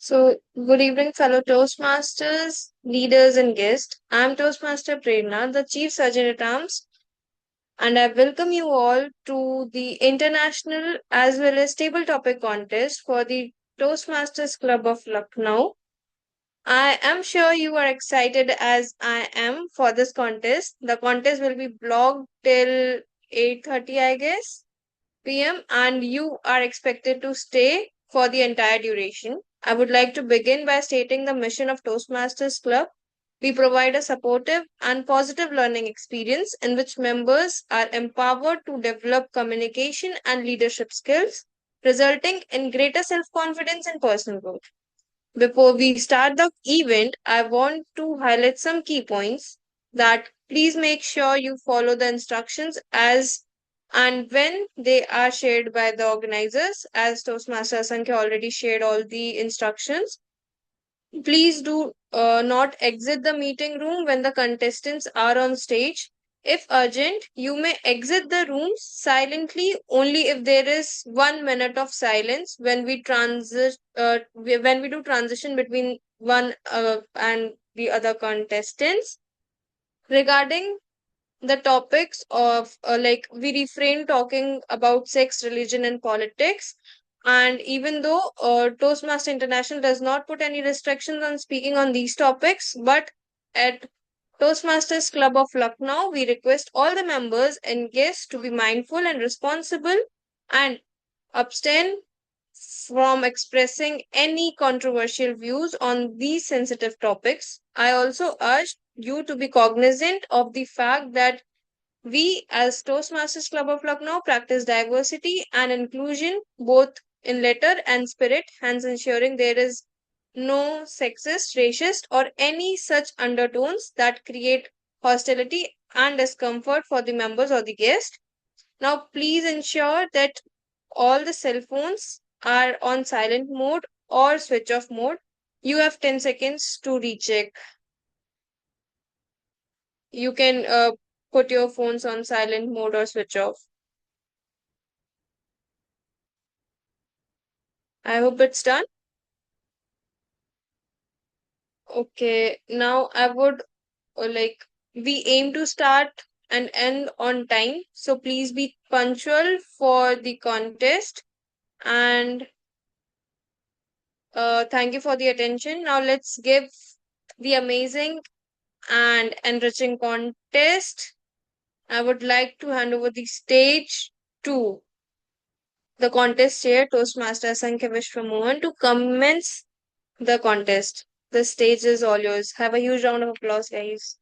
Good evening, fellow Toastmasters, leaders, and guests. I'm Toastmaster Prerna, the Chief Sergeant at Arms, and I welcome you all to the international as well as table topic contest for the Toastmasters Club of Lucknow. I am sure you are excited as I am for this contest. The contest will be blocked till 8:30, I guess, p.m., and you are expected to stay for the entire duration. I would like to begin by stating the mission of Toastmasters Club. We provide a supportive and positive learning experience in which members are empowered to develop communication and leadership skills, resulting in greater self confidence and personal growth. Before we start the event, I want to highlight some key points that please make sure you follow the instructions as and when they are shared by the organizers. As Toastmaster Asankya already shared all the instructions, please do not exit the meeting room when the contestants are on stage. If urgent, you may exit the room silently only if there is 1 minute of silence when when we do transition between one and the other contestants. Regarding the topics of like we refrain talking about sex, religion, and politics. And even though Toastmaster International does not put any restrictions on speaking on these topics, but at Toastmasters Club of Lucknow, we request all the members and guests to be mindful and responsible and abstain from expressing any controversial views on these sensitive topics. I also urge you to be cognizant of the fact that we, as Toastmasters Club of Lucknow, practice diversity and inclusion both in letter and spirit, hence ensuring there is no sexist, racist, or any such undertones that create hostility and discomfort for the members or the guest. Now, please ensure that all the cell phones are on silent mode or switch off mode. You have 10 seconds to recheck. You can put your phones on silent mode or switch off. I hope it's done. Okay, now I would we aim to start and end on time, so please be punctual for the contest. And thank you for the attention. Now let's give the amazing and enriching contest. I would like to hand over the stage to the contest chair, Toastmaster Asankya Vishwamohan, to commence the contest. The stage is all yours. Have a huge round of applause, guys.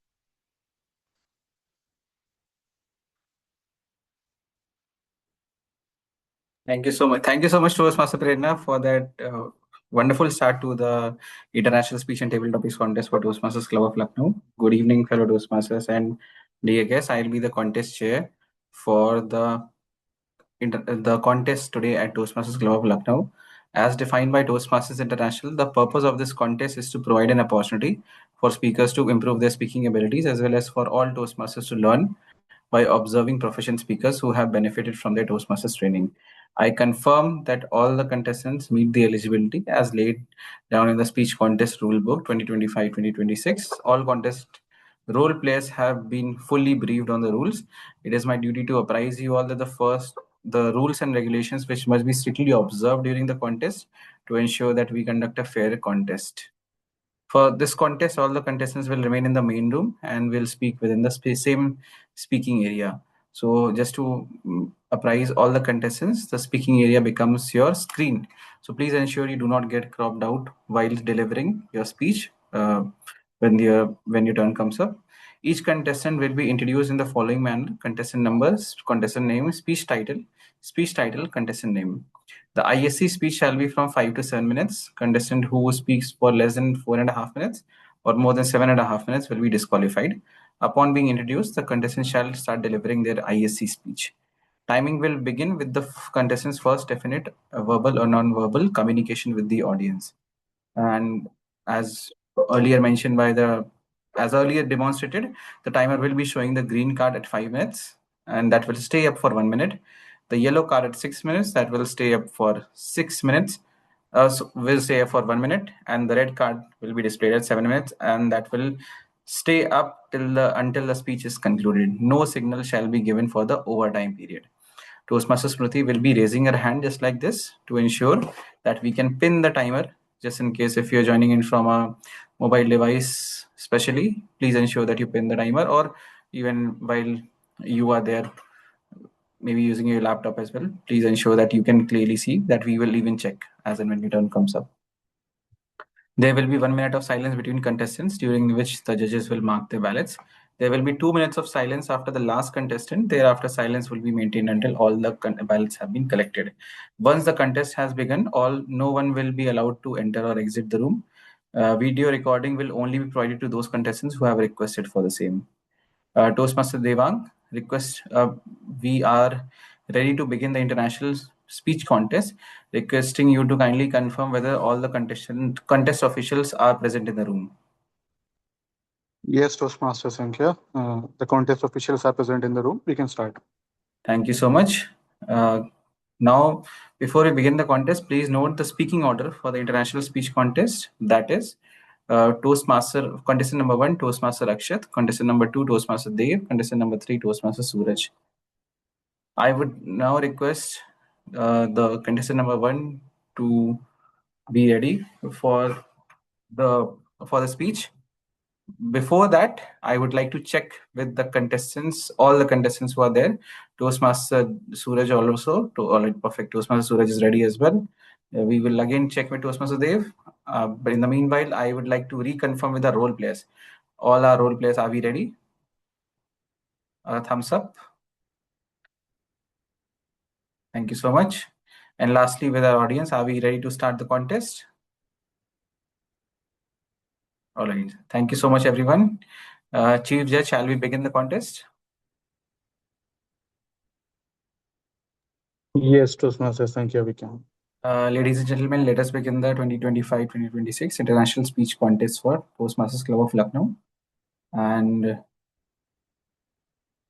Thank you so much. Thank you so much, Toastmaster Prerna, for that wonderful start to the International Speech and Table Topics Contest for Toastmasters Club of Lucknow. Good evening, fellow Toastmasters and dear guests. I'll be the contest chair for the contest today at Toastmasters Club of Lucknow. As defined by Toastmasters International, the purpose of this contest is to provide an opportunity for speakers to improve their speaking abilities as well as for all Toastmasters to learn by observing proficient speakers who have benefited from their Toastmasters training. I confirm that all the contestants meet the eligibility as laid down in the Speech Contest Rulebook 2025-2026. All contest role players have been fully briefed on the rules. It is my duty to apprise you all that the rules and regulations which must be strictly observed during the contest to ensure that we conduct a fair contest. For this contest, all the contestants will remain in the main room and will speak within the same speaking area. So just to apprise all the contestants, the speaking area becomes your screen. So please ensure you do not get cropped out while delivering your speech when your turn comes up. Each contestant will be introduced in the following manner: contestant numbers, contestant name, speech title, contestant name. The ISC speech shall be from 5 to 7 minutes. Contestant who speaks for less than 4.5 minutes or more than 7.5 minutes will be disqualified. Upon being introduced, the contestant shall start delivering their ISC speech. Timing will begin with the contestant's first definite verbal or non-verbal communication with the audience. And as earlier mentioned as earlier demonstrated, the timer will be showing the green card at 5 minutes, and that will stay up for 1 minute. The yellow card at 6 minutes, that will stay up for 6 minutes. So we'll say for 1 minute, and the red card will be displayed at 7 minutes, and that will stay up until the speech is concluded. No signal shall be given for the overtime period. Toastmaster Smriti will be raising her hand just like this to ensure that we can pin the timer. Just in case if you're joining in from a mobile device, especially, please ensure that you pin the timer, or even while you are there, maybe using your laptop as well, please ensure that you can clearly see that we will even check as and when your turn comes up. There will be 1 minute of silence between contestants, during which the judges will mark their ballots. There will be 2 minutes of silence after the last contestant. Thereafter, silence will be maintained until all the ballots have been collected. Once the contest has begun, no one will be allowed to enter or exit the room. Video recording will only be provided to those contestants who have requested for the same. Toastmaster Devang, we are ready to begin the international speech contest, requesting you to kindly confirm whether all the contest officials are present in the room. Yes, Toastmaster Sankhya. The contest officials are present in the room. We can start. Thank you so much. Now, before we begin the contest, please note the speaking order for the international speech contest. That is, Toastmaster contestant number 1, Toastmaster Akshat; contestant number 2, Toastmaster Dev; contestant number 3, Toastmaster Suraj. I would now request the contestant number 1 to be ready for the speech. Before that, I would like to check with the contestants, all the contestants who are there. Toastmaster Suraj also. All right, perfect. Toastmaster Suraj is ready as well. We will again check with Toastmaster Dev. But in the meanwhile, I would like to reconfirm with the role players. All our role players, are we ready? Thumbs up. Thank you so much. And lastly, with our audience, are we ready to start the contest? All right. Thank you so much, everyone. Chief Judge, shall we begin the contest? Yes, Toastmaster Sankhya, we can. Ladies and gentlemen, let us begin the 2025-2026 International Speech Contest for Toastmasters Club of Lucknow. And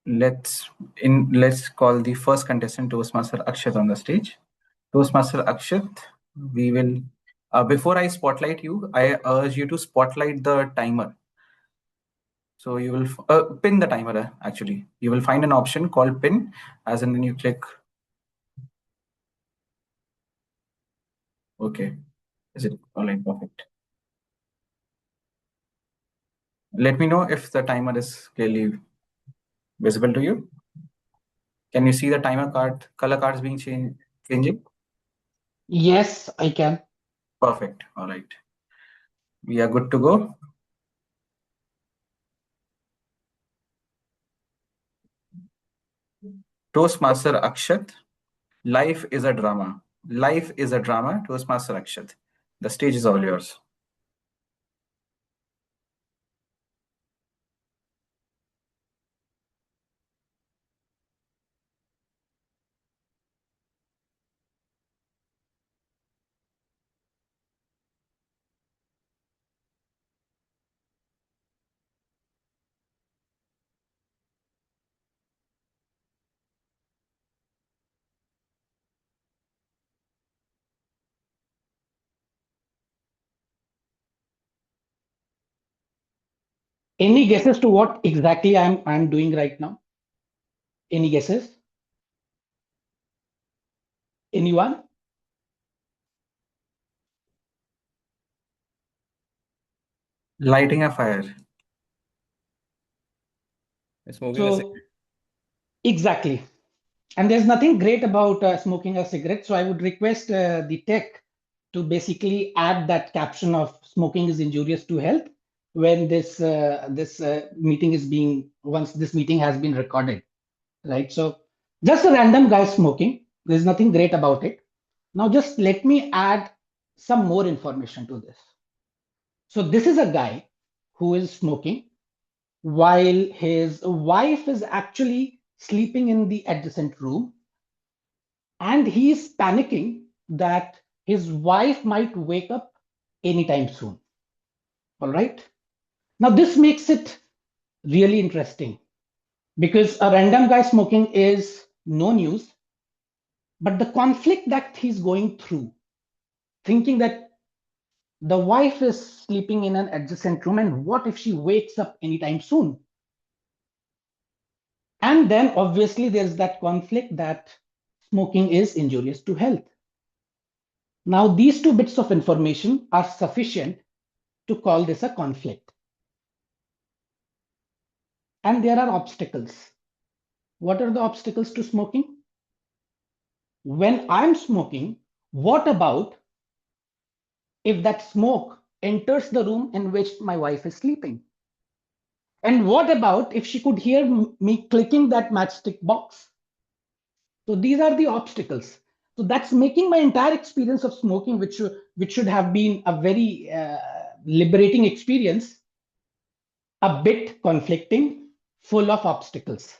let's call the first contestant, Toastmaster Akshat, on the stage. Toastmaster Akshat, we will before I spotlight you, I urge you to spotlight the timer. So you will pin the timer. Actually, you will find an option called pin, as in when you click. Okay, is it all right? Perfect. Let me know if the timer is clearly visible to you. Can you see the timer card color cards being changing? Yes, I can. Perfect. All right. We are good to go. Toastmaster Akshat, life is a drama. Life is a drama. Toastmaster Akshat, the stage is all yours. Any guesses to what exactly I'm doing right now? Any guesses? Anyone? Lighting a fire. Smoking a cigarette. So exactly. And there's nothing great about smoking a cigarette. So I would request the tech to basically add that caption of smoking is injurious to health when this meeting is being once this meeting has been recorded, right? So just a random guy smoking. There's nothing great about it. Now just let me add some more information to this. So this is a guy who is smoking while his wife is actually sleeping in the adjacent room, and he is panicking that his wife might wake up anytime soon. All right. Now this makes it really interesting because a random guy smoking is no news, but the conflict that he's going through thinking that the wife is sleeping in an adjacent room, and what if she wakes up anytime soon? And then obviously there's that conflict that smoking is injurious to health. Now, these two bits of information are sufficient to call this a conflict. And there are obstacles. What are the obstacles to smoking? When I'm smoking, what about if that smoke enters the room in which my wife is sleeping? And what about if she could hear me clicking that matchstick box? So these are the obstacles. So that's making my entire experience of smoking, which should have been a very liberating experience, a bit conflicting, full of obstacles.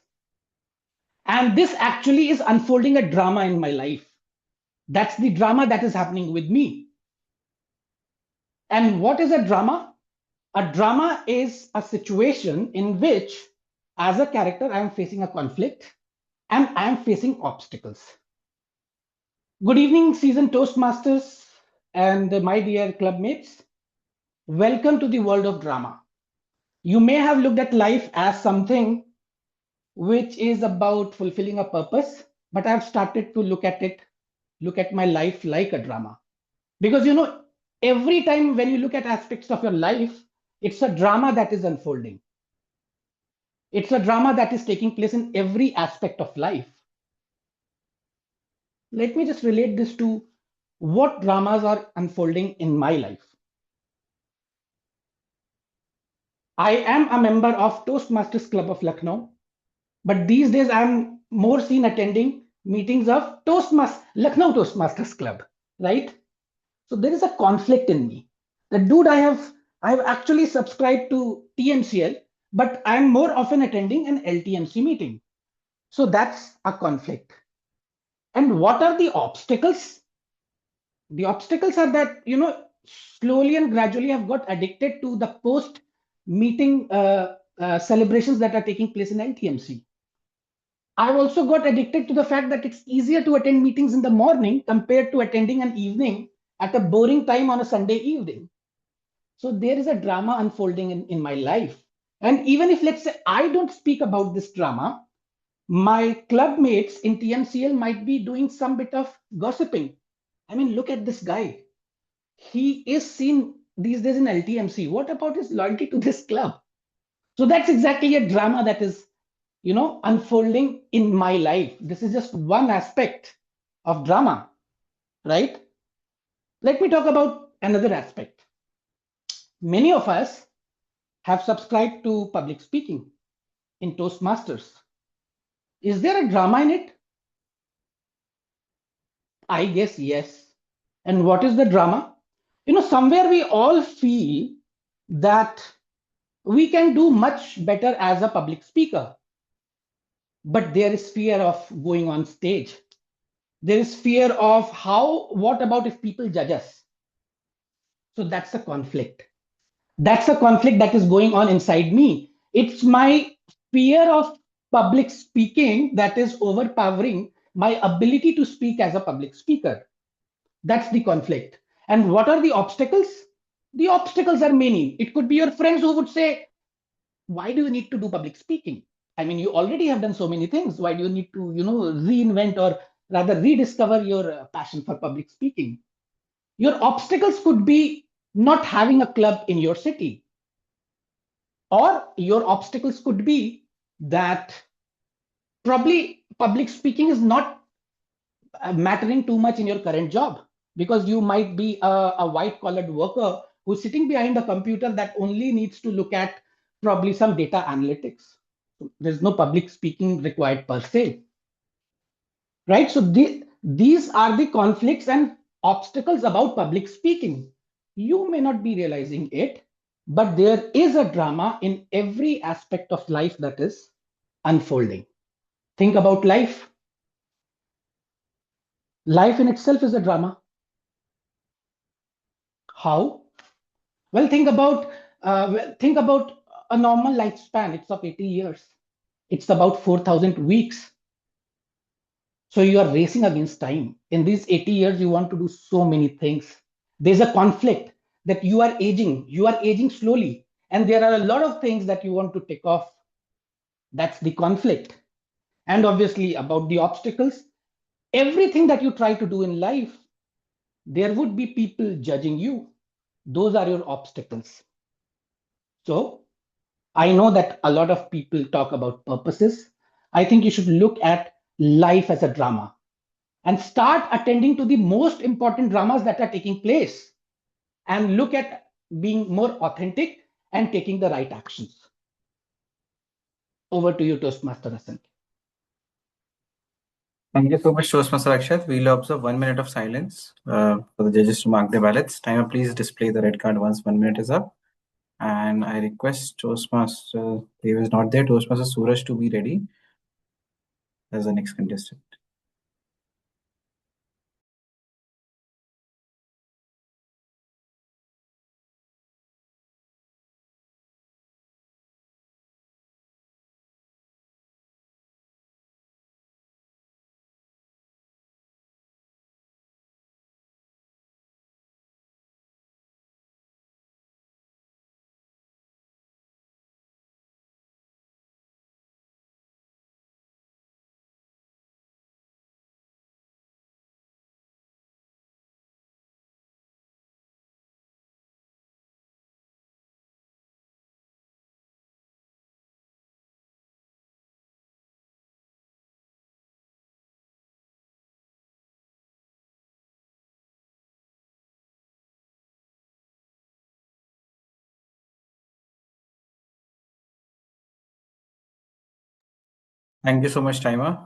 And this actually is unfolding a drama in my life. That's the drama that is happening with me. And what is a drama? A drama is a situation in which, as a character, I am facing a conflict and I am facing obstacles. Good evening, seasoned Toastmasters and my dear clubmates. Welcome to the world of drama. You may have looked at life as something which is about fulfilling a purpose, but I've started to look at my life like a drama. Because every time when you look at aspects of your life, it's a drama that is unfolding. It's a drama that is taking place in every aspect of life. Let me just relate this to what dramas are unfolding in my life. I am a member of Toastmasters Club of Lucknow, but these days I'm more seen attending meetings of Lucknow Toastmasters Club, right? So there is a conflict in me. That dude, I have actually subscribed to TMCL, but I'm more often attending an LTMC meeting. So that's a conflict. And what are the obstacles? The obstacles are that, slowly and gradually I've got addicted to the post meeting celebrations that are taking place in LTMC. I've also got addicted to the fact that it's easier to attend meetings in the morning compared to attending an evening at a boring time on a Sunday evening. So there is a drama unfolding in my life. And even if, let's say, I don't speak about this drama, my club mates in TMCL might be doing some bit of gossiping. I mean, look at this guy. He is seen these days in LTMC. What about his loyalty to this club? So that's exactly a drama that is, unfolding in my life. This is just one aspect of drama, right? Let me talk about another aspect. Many of us have subscribed to public speaking in Toastmasters. Is there a drama in it? I guess yes. And what is the drama? Somewhere we all feel that we can do much better as a public speaker. But there is fear of going on stage. There is fear of what about if people judge us? So that's a conflict. That's a conflict that is going on inside me. It's my fear of public speaking that is overpowering my ability to speak as a public speaker. That's the conflict. And what are the obstacles? The obstacles are many. It could be your friends who would say, why do you need to do public speaking? I mean, you already have done so many things. Why do you need to, reinvent or rather rediscover your passion for public speaking? Your obstacles could be not having a club in your city. Or your obstacles could be that probably public speaking is not mattering too much in your current job, because you might be a white collared worker who's sitting behind a computer that only needs to look at probably some data analytics. There's no public speaking required per se, right? So these are the conflicts and obstacles about public speaking. You may not be realizing it, but there is a drama in every aspect of life that is unfolding. Think about life. Life in itself is a drama. How? Well, think about a normal lifespan. It's of 80 years. It's about 4,000 weeks. So you are racing against time. In these 80 years, you want to do so many things. There's a conflict that you are aging slowly, and there are a lot of things that you want to take off. That's the conflict. And obviously, about the obstacles, everything that you try to do in life, there would be people judging you. Those are your obstacles. So, I know that a lot of people talk about purposes. I think you should look at life as a drama and start attending to the most important dramas that are taking place and look at being more authentic and taking the right actions. Over to you, Toastmaster Hassan. Thank you so much, Toastmaster Akshat. We'll observe 1 minute of silence for the judges to mark their ballots. Timer, please display the red card once 1 minute is up. And I request Toastmaster Dev is not there. Toastmaster Suraj to be ready as the next contestant. Thank you so much, Timer.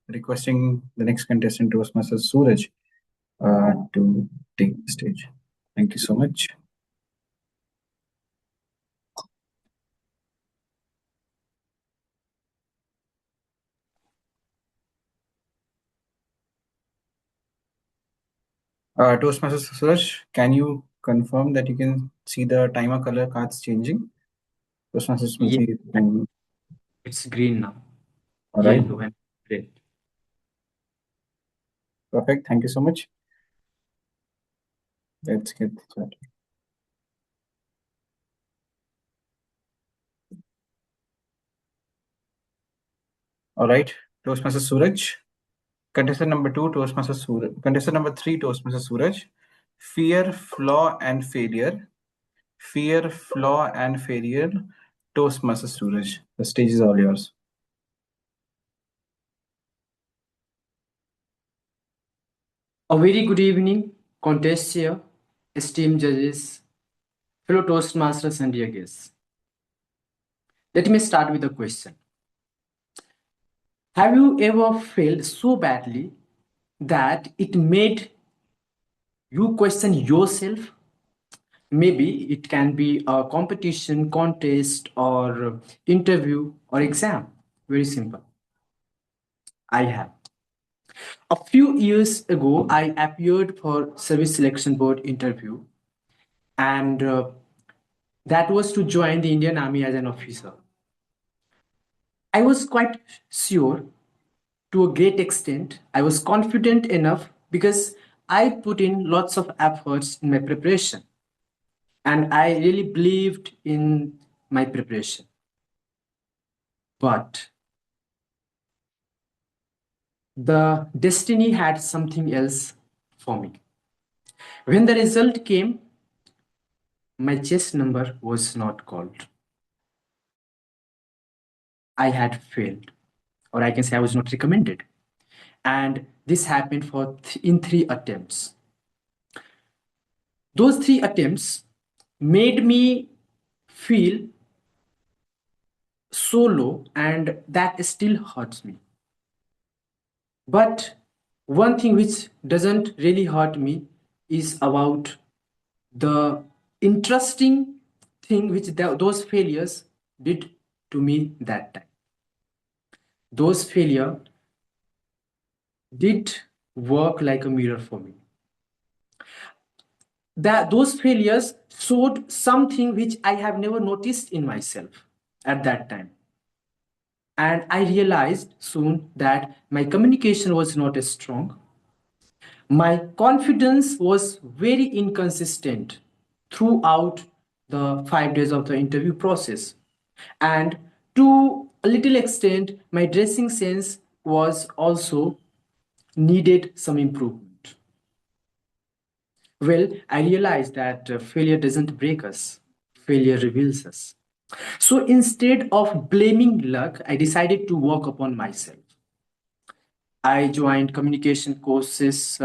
Requesting the next contestant, Toastmaster Suraj, to take the stage. Thank you so much. Toastmaster Suraj, can you confirm that you can see the timer color cards changing? Toastmaster Yeah, Smriti, it's green now. all right, Yellow and red. perfect. Thank you so much. Let's get started. All right, Toastmaster Suraj. Contestant number 2, Toastmaster Suraj. Contestant number 3, Toastmaster Suraj. Fear, flaw, and failure. Fear, flaw, and failure. Toastmaster Suraj. The stage is all yours. A very good evening, contest here, esteemed judges, fellow Toastmasters and dear guests. Let me start with a question. Have you ever failed so badly that it made you question yourself? Maybe it can be a competition, contest, or interview or exam. Very simple. I have. A few years ago, I appeared for Service Selection Board interview, and that was to join the Indian Army as an officer. I was quite sure to a great extent. I was confident enough because I put in lots of efforts in my preparation, and I really believed in my preparation. But the destiny had something else for me. When the result came, my chest number was not called. I had failed, or I can say I was not recommended. And this happened in 3 attempts. Those 3 attempts made me feel so low, and that still hurts me. But one thing which doesn't really hurt me is about the interesting thing which those failures did to me that time. Those failures did work like a mirror for me. Those failures showed something which I have never noticed in myself at that time. And I realized soon that my communication was not as strong. My confidence was very inconsistent throughout the 5 days of the interview process. And to a little extent, my dressing sense was also needed some improvement. Well, I realized that failure doesn't break us, failure reveals us. So instead of blaming luck, I decided to work upon myself. I joined communication courses,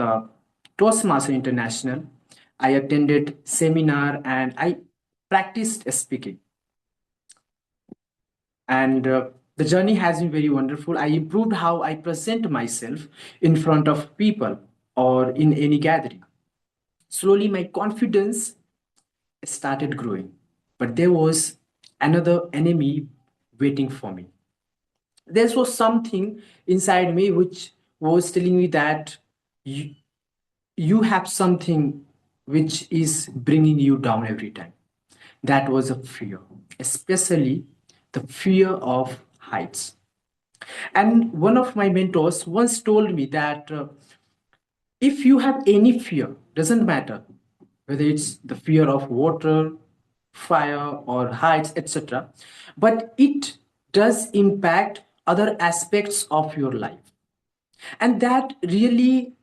Toastmaster International. I attended seminar and I practiced speaking. And the journey has been very wonderful. I improved how I present myself in front of people or in any gathering. Slowly, my confidence started growing. But there was another enemy waiting for me. There was something inside me which was telling me that you, you have something which is bringing you down every time. That was a fear, especially the fear of heights. And one of my mentors once told me that if you have any fear, doesn't matter whether it's the fear of water, fire, or heights, etc., but it does impact other aspects of your life. And that really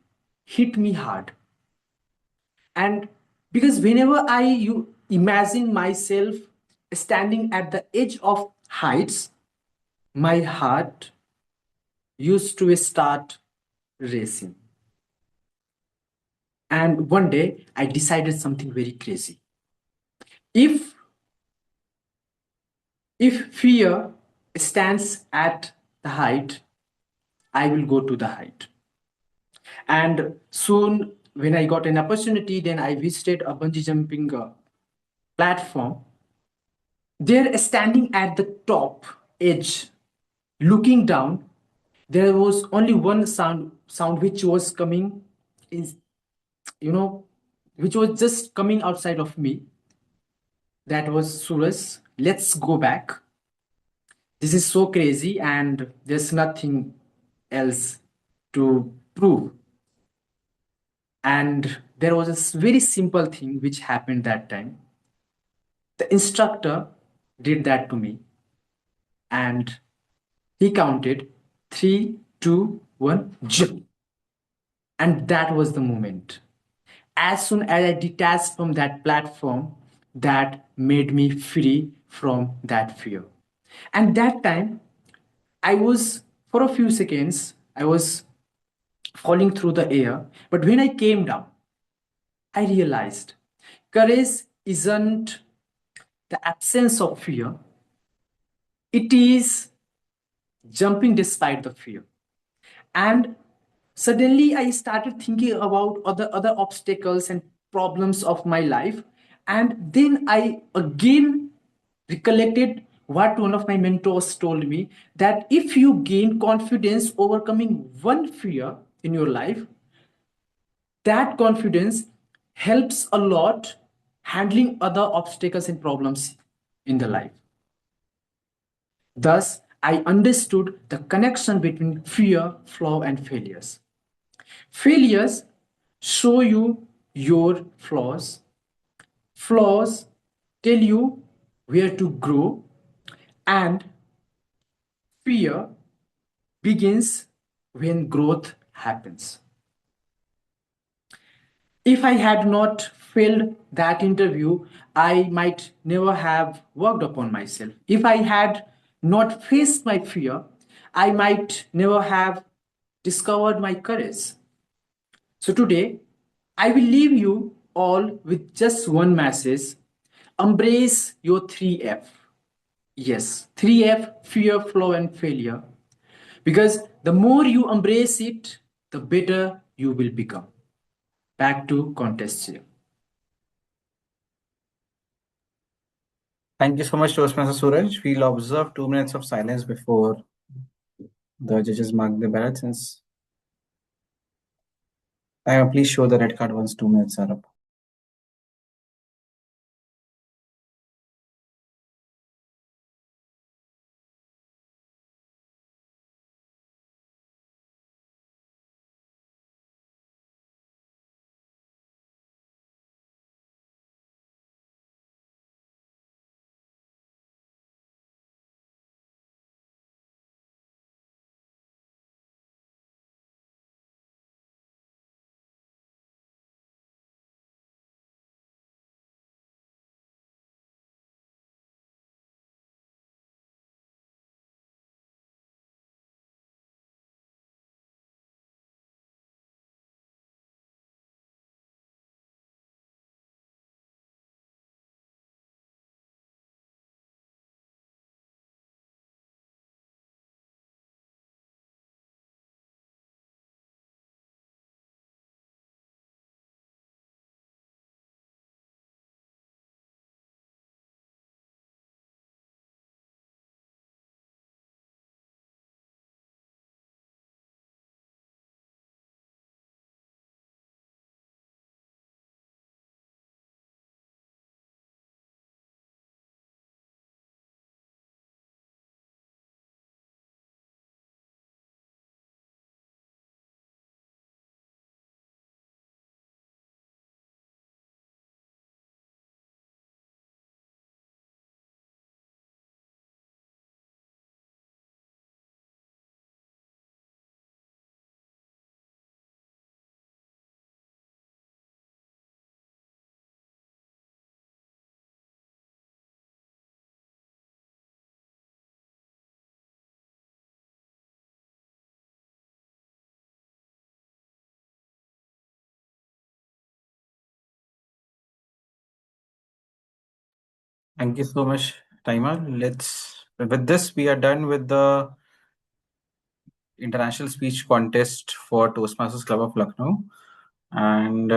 hit me hard. And because whenever you imagine myself standing at the edge of heights, my heart used to start racing. And one day I decided something very crazy. If if fear stands at the height, I will go to the height. And soon, when I got an opportunity, then I visited a bungee jumping platform. There, standing at the top edge, looking down, there was only one sound which was coming in, you know, which was just coming outside of me. That was Suraj. Let's go back. This is so crazy, and there's nothing else to prove. And there was a very simple thing which happened that time. The instructor did that to me, and he counted 3, 2, 1, jump. And that was the moment. As soon as I detached from that platform, that made me free from that fear. And that time, I was, for a few seconds, I was falling through the air. But when I came down, I realized courage isn't the absence of fear, it is jumping despite the fear. And suddenly I started thinking about other obstacles and problems of my life. And then I again recollected what one of my mentors told me, that if you gain confidence overcoming one fear in your life, that confidence helps a lot handling other obstacles and problems in the life. Thus, I understood the connection between fear, flaw, and failures. Failures show you your flaws. Flaws tell you where to grow, and fear begins when growth happens. If I had not failed that interview, I might never have worked upon myself. If I had not faced my fear, I might never have discovered my courage. So today, I will leave you all with just one message: embrace your 3F. Yes, 3F: fear, flaw, and failure. Because the more you embrace it, the better you will become. Back to contest here. Thank you so much, Toastmaster Suraj. We'll observe 2 minutes of silence before the judges mark the ballot, since please show the red card once 2 minutes are up. Thank you so much, Timer. With this, we are done with the international speech contest for Toastmasters Club of Lucknow. And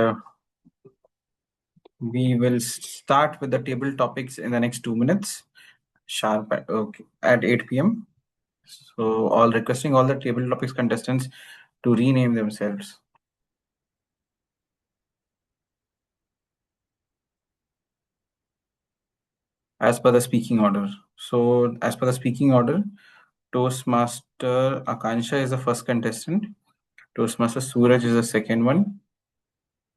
we will start with the table topics in the next 2 minutes, sharp at 8 p.m. So, requesting all the table topics contestants to rename themselves. As per the speaking order. So, as per the speaking order, Toastmaster Akansha is the first contestant. Toastmaster Suraj is the second one.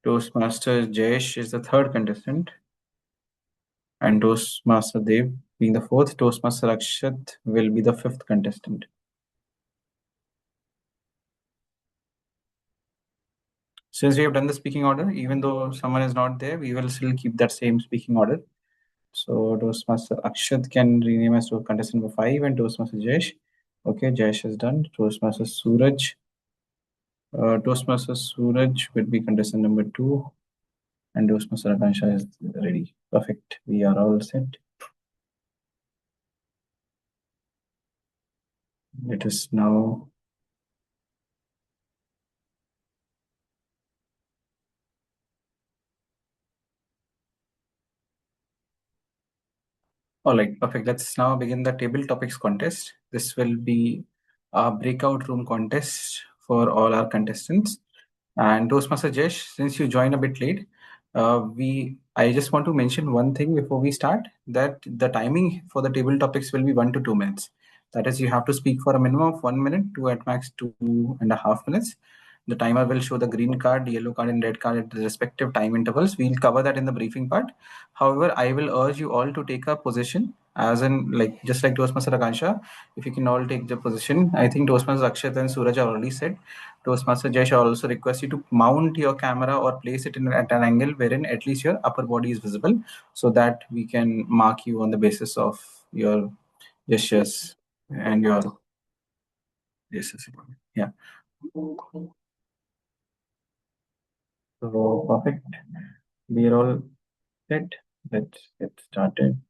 Toastmaster Jayesh is the third contestant. And Toastmaster Dev being the fourth. Toastmaster Akshat will be the fifth contestant. Since we have done the speaking order, even though someone is not there, we will still keep that same speaking order. So Toastmaster Akshat can rename as to contestant number 5 and Toastmaster Jayesh. Okay, Jayesh is done. Toastmaster Suraj. Toastmaster Suraj will be contestant number 2. And Toastmaster Akansha is ready. Perfect. We are all set. It is now all right, perfect. Let's now begin the table topics contest. This will be a breakout room contest for all our contestants. And Toastmaster Jesh, since you joined a bit late, I just want to mention one thing before we start, that the timing for the table topics will be 1 to 2 minutes. That is, you have to speak for a minimum of 1 minute to at max 2.5 minutes. The timer will show the green card, yellow card, and red card at the respective time intervals. We'll cover that in the briefing part. However, I will urge you all to take a position, as in, like, just like Toastmaster Akansha, if you can all take the position. I think Toastmaster Akshat and Suraj are already said. Toastmaster Jesh, I also request you to mount your camera or place it at an angle wherein at least your upper body is visible, so that we can mark you on the basis of your gestures and your gestures. Yeah. So perfect. We are all set. Let's get started.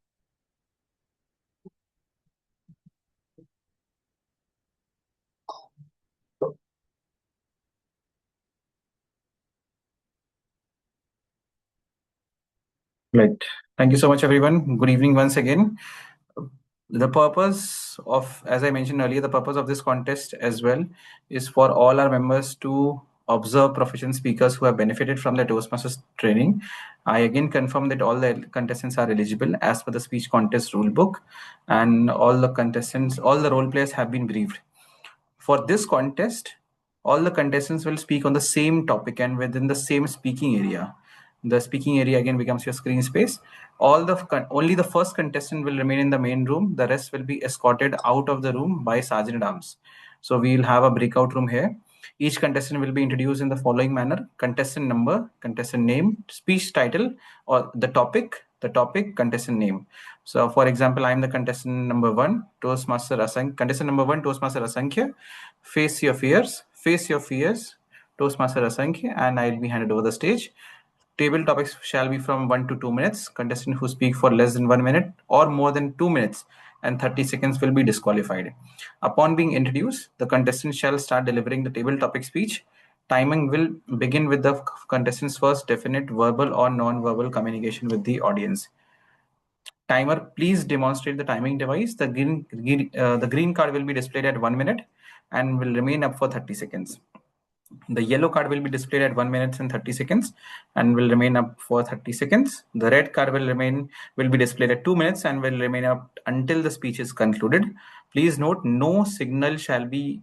Right. Thank you so much, everyone. Good evening once again. The purpose of, as I mentioned earlier, the purpose of this contest as well is for all our members to observe proficient speakers who have benefited from the Toastmasters training. I again confirm that all the contestants are eligible as per the speech contest rule book, and all the role players have been briefed. For this contest, all the contestants will speak on the same topic and within the same speaking area. The speaking area again becomes your screen space. Only the first contestant will remain in the main room. The rest will be escorted out of the room by sergeant at arms. So we'll have a breakout room here. Each contestant will be introduced in the following manner: contestant number, contestant name, speech title, or the topic, contestant name. So, for example, I'm the contestant number 1, Toastmaster Asankhya. Contestant number 1, Toastmaster Asankhya. Face your fears, Toastmaster Asankhya, and I'll be handed over the stage. Table topics shall be from 1 to 2 minutes. Contestant who speak for less than 1 minute or more than 2 minutes and 30 seconds will be disqualified. Upon being introduced, the contestant shall start delivering the table topic speech. Timing will begin with the contestant's first definite verbal or non-verbal communication with the audience. Timer, please demonstrate the timing device. The green card will be displayed at 1 minute and will remain up for 30 seconds. The yellow card will be displayed at 1 minute and 30 seconds and will remain up for 30 seconds. The red card will be displayed at 2 minutes and will remain up until the speech is concluded. Please note, no signal shall be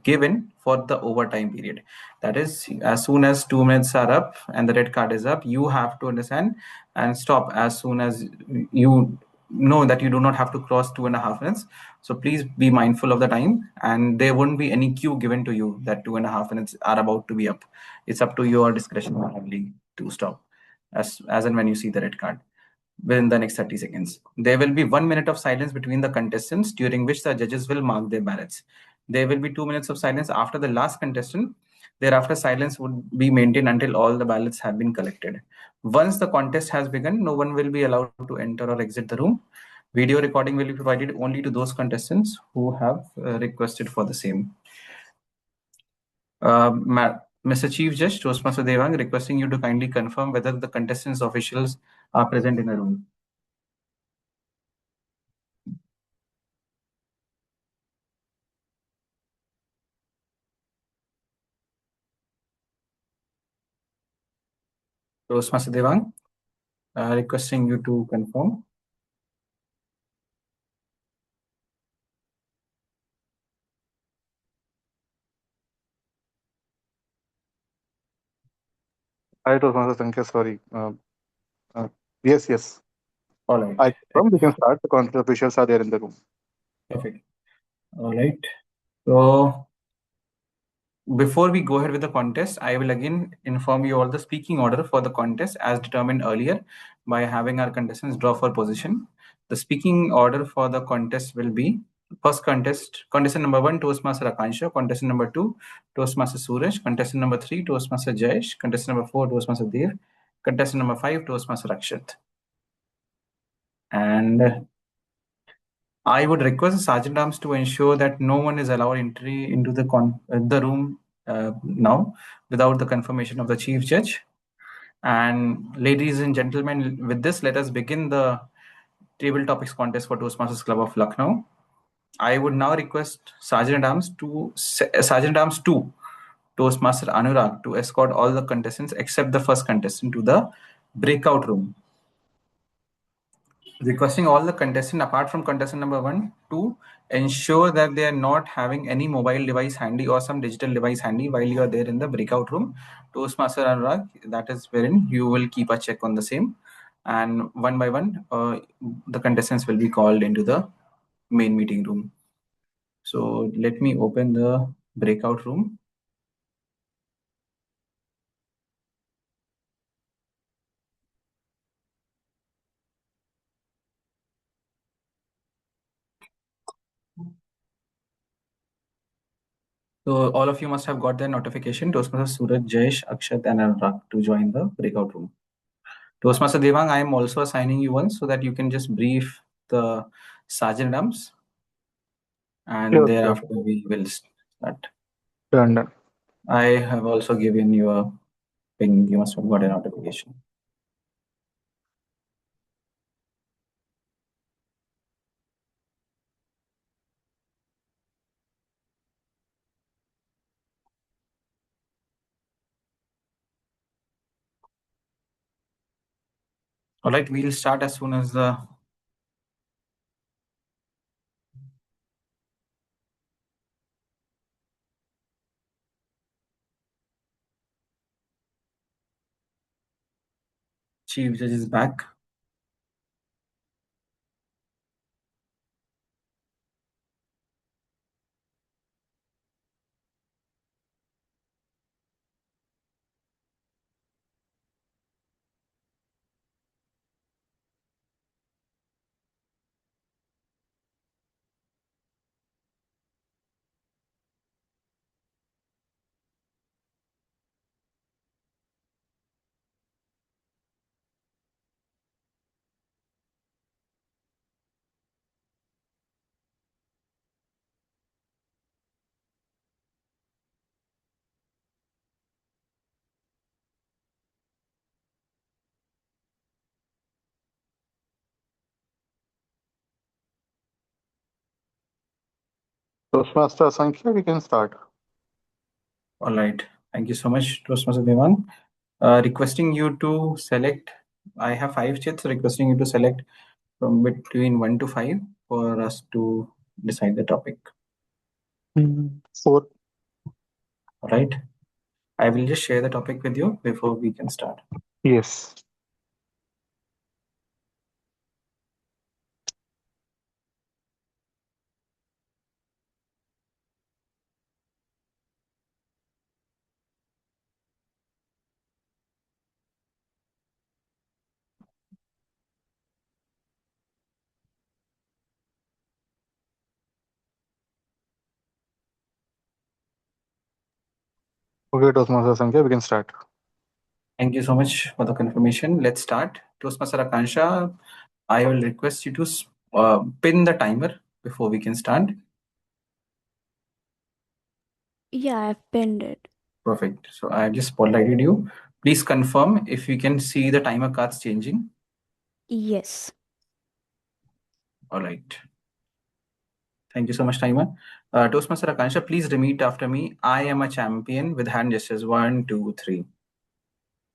given for the overtime period. That is, as soon as 2 minutes are up and the red card is up, you have to understand and stop as soon as you know that you do not have to cross 2.5 minutes. So please be mindful of the time, and there won't be any cue given to you that 2.5 minutes are about to be up. It's up to your discretion only to stop as and when you see the red card within the next 30 seconds. There will be 1 minute of silence between the contestants, during which the judges will mark their ballots. There will be 2 minutes of silence after the last contestant. Thereafter, silence would be maintained until all the ballots have been collected. Once the contest has begun, no one will be allowed to enter or exit the room. Video recording will be provided only to those contestants who have requested for the same. Mr. Chief Judge, Toastmaster Devang, requesting you to kindly confirm whether the contestants' officials are present in the room. Toastmaster Devang, requesting you to confirm. I don't know. Thank you. Sorry. Yes, yes. All right. I confirm we can start. The contest officials are there in the room. Perfect. All right. So before we go ahead with the contest, I will again inform you all the speaking order for the contest as determined earlier by having our contestants draw for position. The speaking order for the contest will be first contestant number 1, Toastmaster Akansha, contestant number 2, Toastmaster Suraj, contestant number 3, Toastmaster Jayesh, contestant number 4, Toastmaster Dev, contestant number 5, Toastmaster Akshat. And I would request the Sergeant Arms to ensure that no one is allowed entry into the room now without the confirmation of the Chief Judge. And ladies and gentlemen, with this, let us begin the table topics contest for Toastmasters Club of Lucknow. I would now request Sergeant Arms 2, Toastmaster Anurag, to escort all the contestants except the first contestant to the breakout room. Requesting all the contestants apart from contestant number 1 to ensure that they are not having any mobile device handy or some digital device handy while you are there in the breakout room. Toastmaster Anurag, that is wherein you will keep a check on the same, and one by one the contestants will be called into the main meeting room. So let me open the breakout room. So all of you must have got their notification. Toastmaster Suraj, Jayesh, Akshat, and Anurag to join the breakout room. Toastmaster Devang, I am also assigning you one so that you can just brief the Sergeant Arms, and Sure, thereafter we will start. Done. I have also given you a ping. You must have got a notification. All right, we'll start as soon as the Chief Judge is back. Toastmaster Sankhya, we can start. All right, thank you so much, Toastmaster Devang. Requesting you to select. I have 5 chits. Requesting you to select from between 1 to 5 for us to decide the topic. 4. All right. I will just share the topic with you before we can start. Yes. Okay, Toastmaster Sankhya, we can start. Thank you so much for the confirmation. Let's start. Toastmaster Akansha, I will request you to pin the timer before we can start. Yeah, I've pinned it. Perfect. So I just spotlighted you. Please confirm if you can see the timer cards changing. Yes. All right. Thank you so much, timer. Toastmaster Akansha, please repeat after me. I am a champion with hand gestures. 1, 2, 3.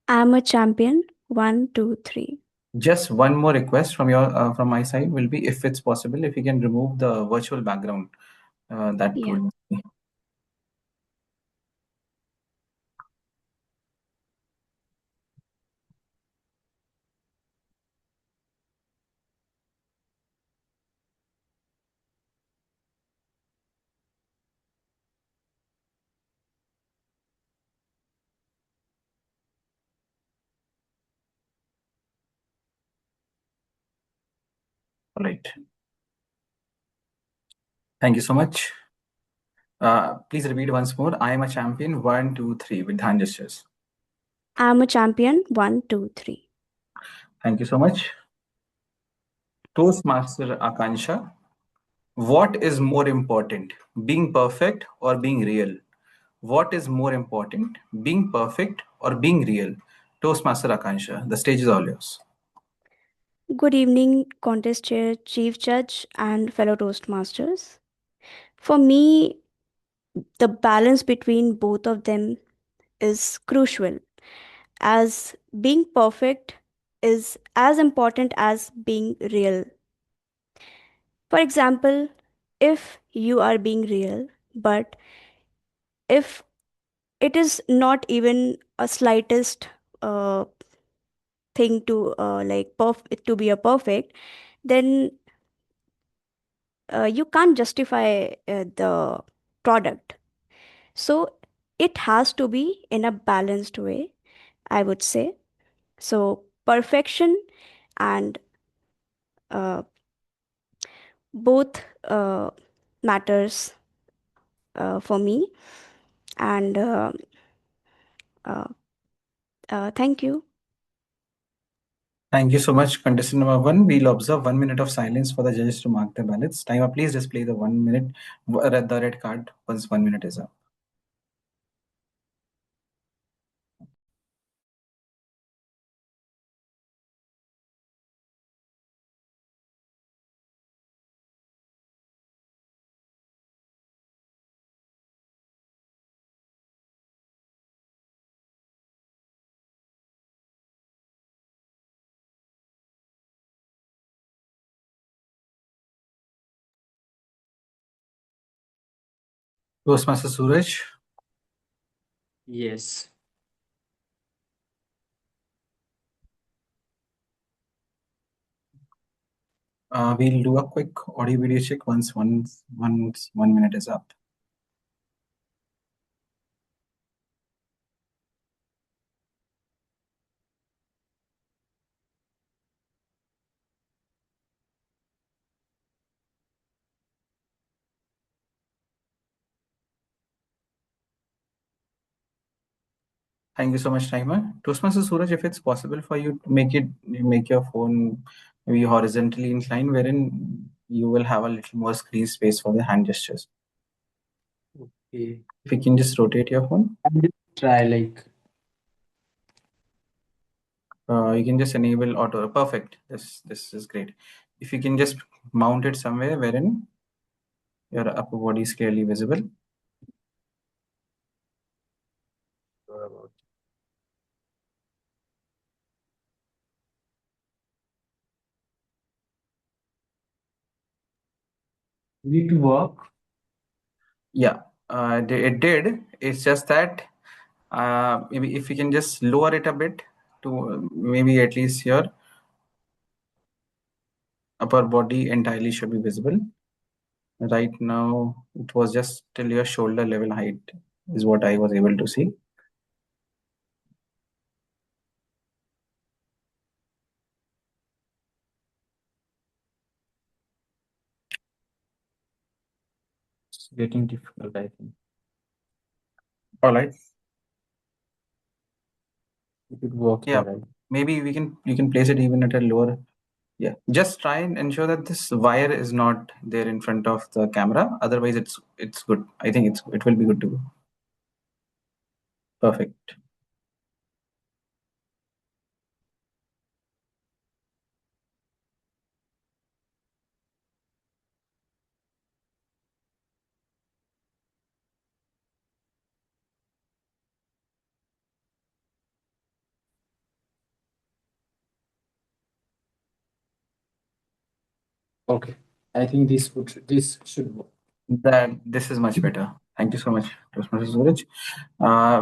I'm a champion. 1, 2, 3. Just one more request from your from my side will be, if it's possible, if you can remove the virtual background. That Yeah. would be. All right. Thank you so much. Please repeat once more. I am a champion. 1, 2, 3 with hand gestures. I'm a champion. 1, 2, 3. Thank you so much. Toastmaster Akansha, what is more important, being perfect or being real? What is more important, being perfect or being real? Toastmaster Akansha, the stage is all yours. Good evening, contest chair, chief judge, and fellow Toastmasters. For me, the balance between both of them is crucial, as being perfect is as important as being real. For example, if you are being real, but if it is not even a slightest thing to to be a perfect, then you can't justify the product. So it has to be in a balanced way, I would say. So perfection and uh, both matters for me. And uh, thank you. Thank you so much, contestant number 1. We'll observe 1 minute of silence for the judges to mark the ballots. Timer, please display the 1 minute, the red card once 1 minute is up. Toastmaster Suraj, Yes. we'll do a quick audio video check once 1 minute is up. Thank you so much, timer. Toastmaster Suraj, if it's possible for you to make your phone maybe horizontally inclined, wherein you will have a little more screen space for the hand gestures. Okay. If you can just rotate your phone, Try like. you can just enable auto. Perfect. This is great. If you can just mount it somewhere wherein your upper body is clearly visible. Need to work. Yeah, it did. It's just that maybe if you can just lower it a bit to maybe at least your upper body entirely should be visible. Right now, it was just till your shoulder level height is what I was able to see. It's getting difficult, I think. All right. It would work Yeah, here, right? maybe you can place it even at a lower. Yeah, just try and ensure that this wire is not there in front of the camera. Otherwise, it's good. I think it will be good to go. Perfect. Okay. I think this should work. This is much better. Thank you so much, Toastmaster Suraj.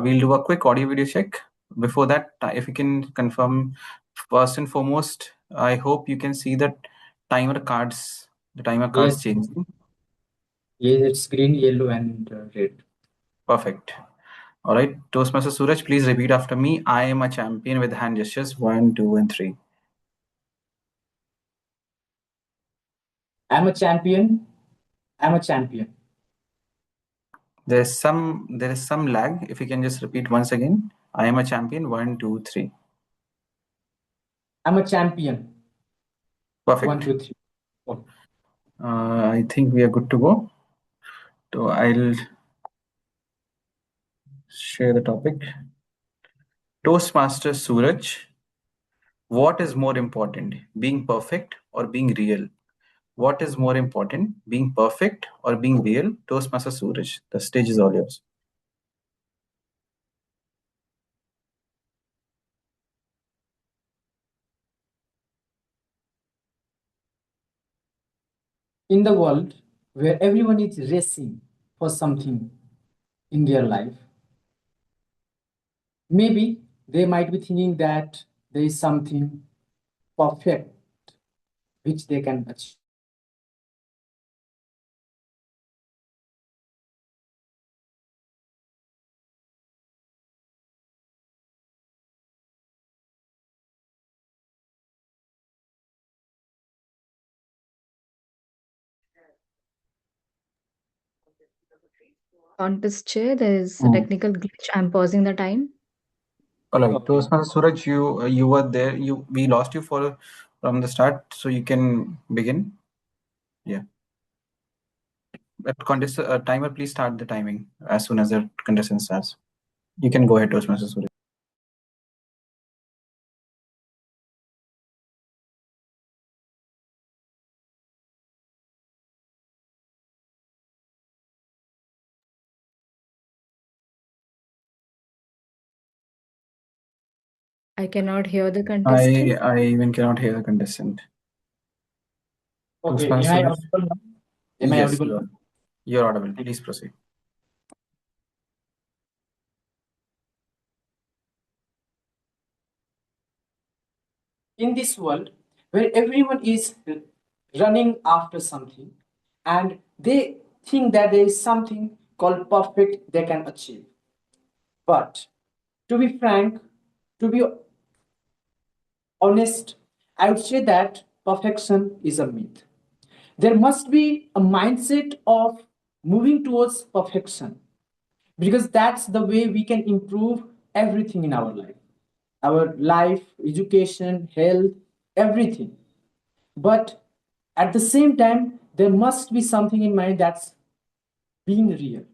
We'll do a quick audio video check. Before that, if you can confirm first and foremost, I hope you can see the timer cards. The timer cards Yes. changing. Yes, it's green, yellow, and red. Perfect. All right, Toastmaster Suraj, please repeat after me. I am a champion with hand gestures 1, 2, and 3. I'm a champion. I'm a champion. There is some lag. If you can just repeat once again. I am a champion 1, 2, 3. I'm a champion. Perfect. 1, 2, 3. Okay. I think we are good to go. So I'll share the topic. Toastmaster Suraj, what is more important, being perfect or being real? What is more important, being perfect or being real? Toastmaster Suraj, the stage is all yours. In the world where everyone is racing for something in their life, maybe they might be thinking that there is something perfect which they can achieve. Contest chair, there is a technical glitch. I'm pausing the time. All right, Okay. Toastmaster Suraj, you were there. We lost you from the start, so you can begin. Yeah. But contest timer, please start the timing as soon as the contestant starts. You can go ahead, Toastmaster Suraj. I cannot hear the contestant. I even cannot hear the contestant. Okay. Toastmaster Am I Suraj? audible now? Am I Yes, audible you now? are. You're audible. Please proceed. In this world where everyone is running after something and they think that there is something called perfect they can achieve. But to be frank, to be honest, I would say that perfection is a myth. There must be a mindset of moving towards perfection because that's the way we can improve everything in our life, education, health, everything. But at the same time, there must be something in mind that's being real.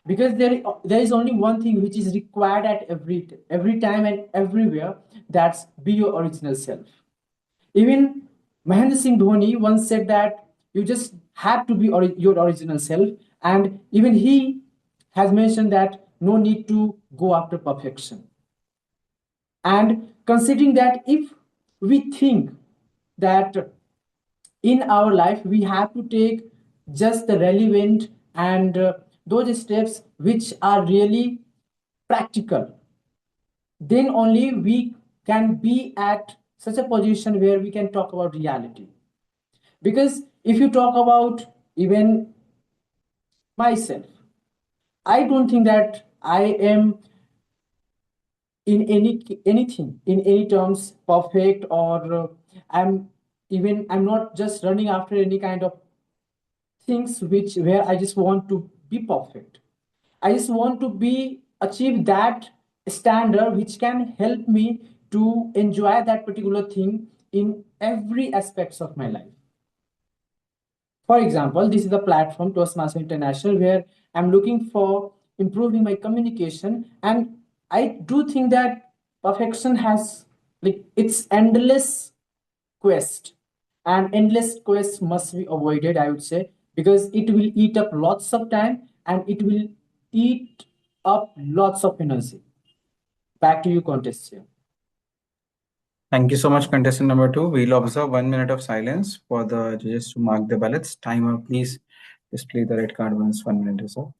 Because there is only one thing which is required at every time and everywhere, that's be your original self. Even Mahendra Singh Dhoni once said that you just have to be your original self, and even he has mentioned that no need to go after perfection. And considering that if we think that in our life we have to take just the relevant and those steps which are really practical, then only we can be at such a position where we can talk about reality. Because if you talk about even myself, I don't think that I am in anything in any terms perfect, or I'm not just running after any kind of things which where I just want to be perfect. I just want to be achieve that standard which can help me to enjoy that particular thing in every aspects of my life. For example, this is the platform Toastmaster International where I'm looking for improving my communication, and I do think that perfection has like it's endless quest, and endless quest must be avoided, I would say, because it will eat up lots of time and it will eat up lots of energy. Back to you, contest here. Thank you so much, contestant number 2. We'll observe 1 minute of silence for the judges to mark the ballots. Timer, please display the red card once 1 minute is up.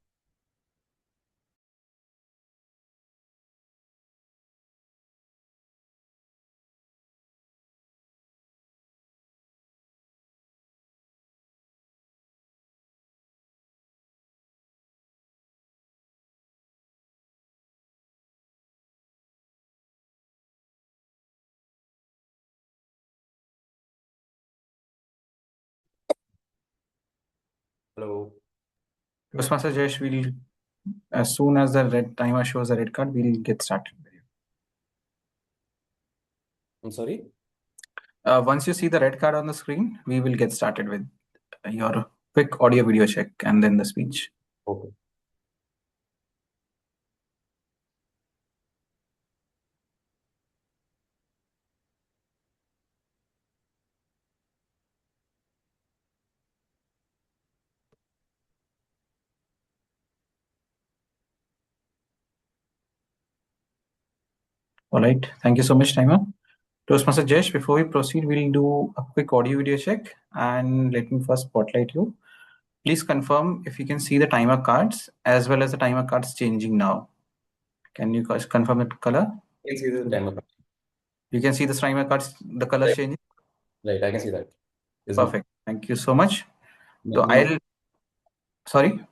Hello. Toastmaster Jesh, will as soon as the red timer shows the red card, we'll get started with you. I'm sorry. Once you see the red card on the screen, we will get started with your quick audio video check and then the speech. Okay. All right. Thank you so much, timer. Toastmaster Jesh, before we proceed, we'll do a quick audio video check, and let me first spotlight you. Please confirm if you can see the timer cards as well as the timer cards changing now. Can you guys confirm the color? I can see the timer. You can see the timer cards, the colors Right. changing? Right, I can see that. Perfect. Thank you so much. So My, sorry?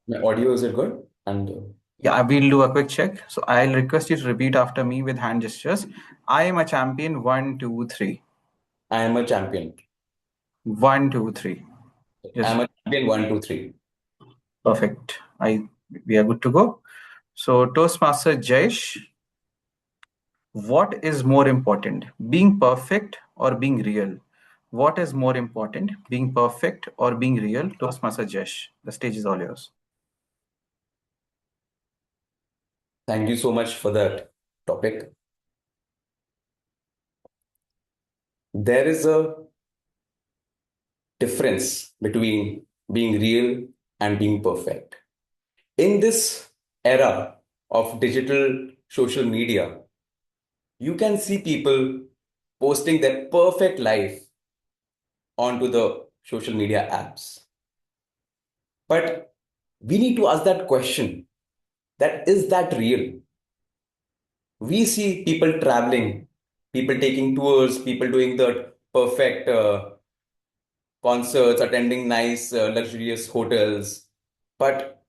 my audio, is it good? And Yeah, we'll do a quick check. So I'll request you to repeat after me with hand gestures. I am a champion. 1, 2, 3. I am a champion. 1, 2, 3. I am a champion. 1, 2, 3. Perfect. We are good to go. So Toastmaster Jayesh, what is more important, being perfect or being real? What is more important, being perfect or being real? Toastmaster Jayesh, the stage is all yours. Thank you so much for that topic. There is a difference between being real and being perfect. In this era of digital social media, you can see people posting their perfect life onto the social media apps. But we need to ask that question, that is that real? We see people traveling, people taking tours, people doing the perfect concerts, attending nice, luxurious hotels. But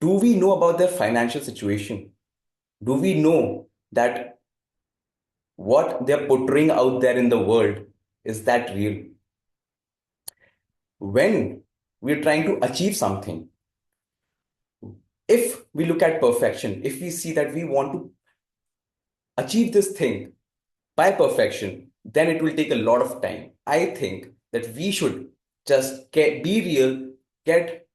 do we know about their financial situation? Do we know that what they're portraying out there in the world is that real? When we're trying to achieve something, if we look at perfection, if we see that we want to achieve this thing by perfection, then it will take a lot of time. I think that we should just be real, get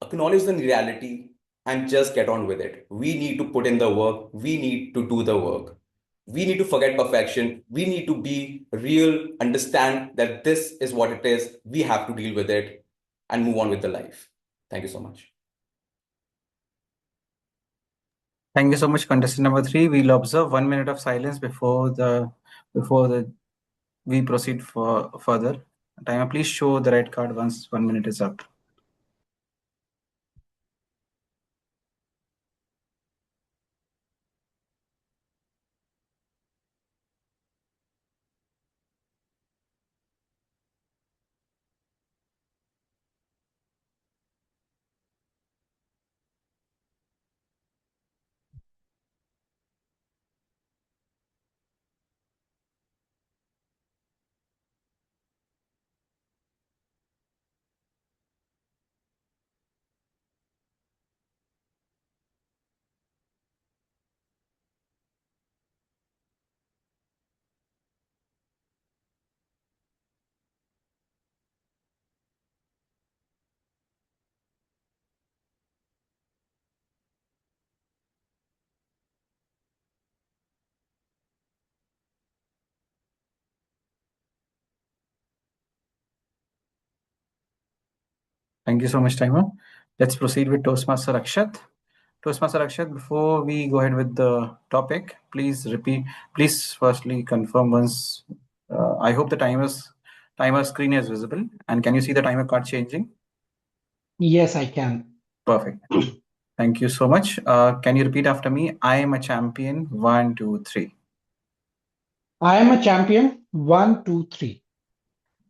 acknowledge the reality, and just get on with it. We need to put in the work. We need to do the work. We need to forget perfection. We need to be real, understand that this is what it is. We have to deal with it and move on with the life. Thank you so much. Thank you so much, contestant number 3. We'll observe 1 minute of silence before we proceed for further. Timer, please show the red card once 1 minute is up. Thank you so much, Timer. Let's proceed with Toastmaster Akshat. Toastmaster Akshat, before we go ahead with the topic, please repeat. Please firstly confirm once. I hope the timer screen is visible, and can you see the timer card changing? Yes, I can. Perfect. Thank you so much. Can you repeat after me? I am a champion. 1, 2, 3. I am a champion. 1, 2, 3.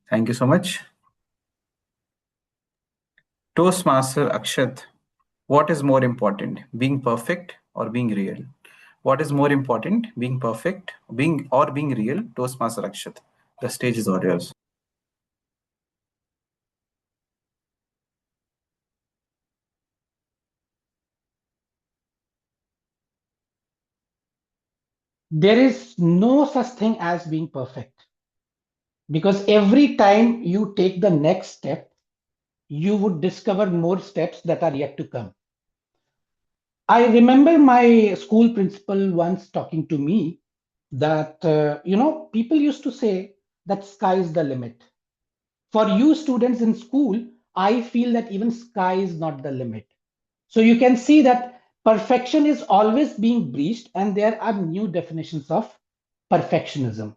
Thank you so much. Toastmaster Akshat, what is more important, being perfect or being real? What is more important, being perfect, being real? Toastmaster Akshat, the stage is all yours. There is no such thing as being perfect, because every time you take the next step, you would discover more steps that are yet to come. I remember my school principal once talking to me that, people used to say that sky is the limit. For you students in school, I feel that even sky is not the limit. So you can see that perfection is always being breached, and there are new definitions of perfectionism.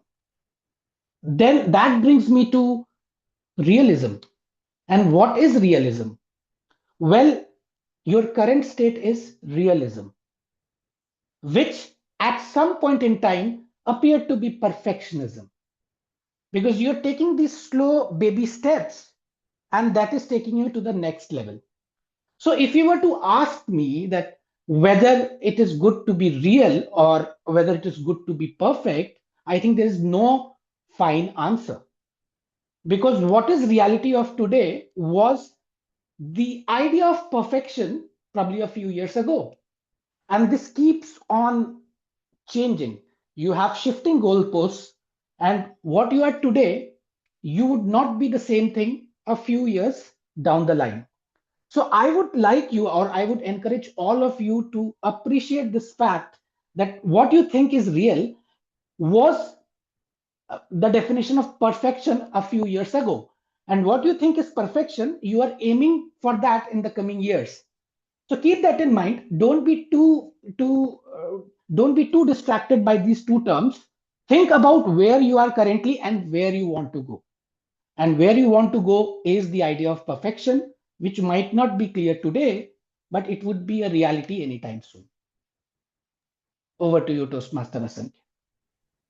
Then that brings me to realism. And what is realism? Well, your current state is realism, which at some point in time appeared to be perfectionism, because you're taking these slow baby steps and that is taking you to the next level. So if you were to ask me that whether it is good to be real or whether it is good to be perfect, I think there is no fine answer, because what is reality of today was the idea of perfection probably a few years ago, and this keeps on changing. You have shifting goalposts, and what you are today, you would not be the same thing a few years down the line. So I would like you, or I would encourage all of you to appreciate this fact that what you think is real was the definition of perfection a few years ago. And what you think is perfection, you are aiming for that in the coming years. So keep that in mind. Don't be too distracted by these two terms. Think about where you are currently and where you want to go. And where you want to go is the idea of perfection, which might not be clear today, but it would be a reality anytime soon. Over to you, Toastmaster Vasant.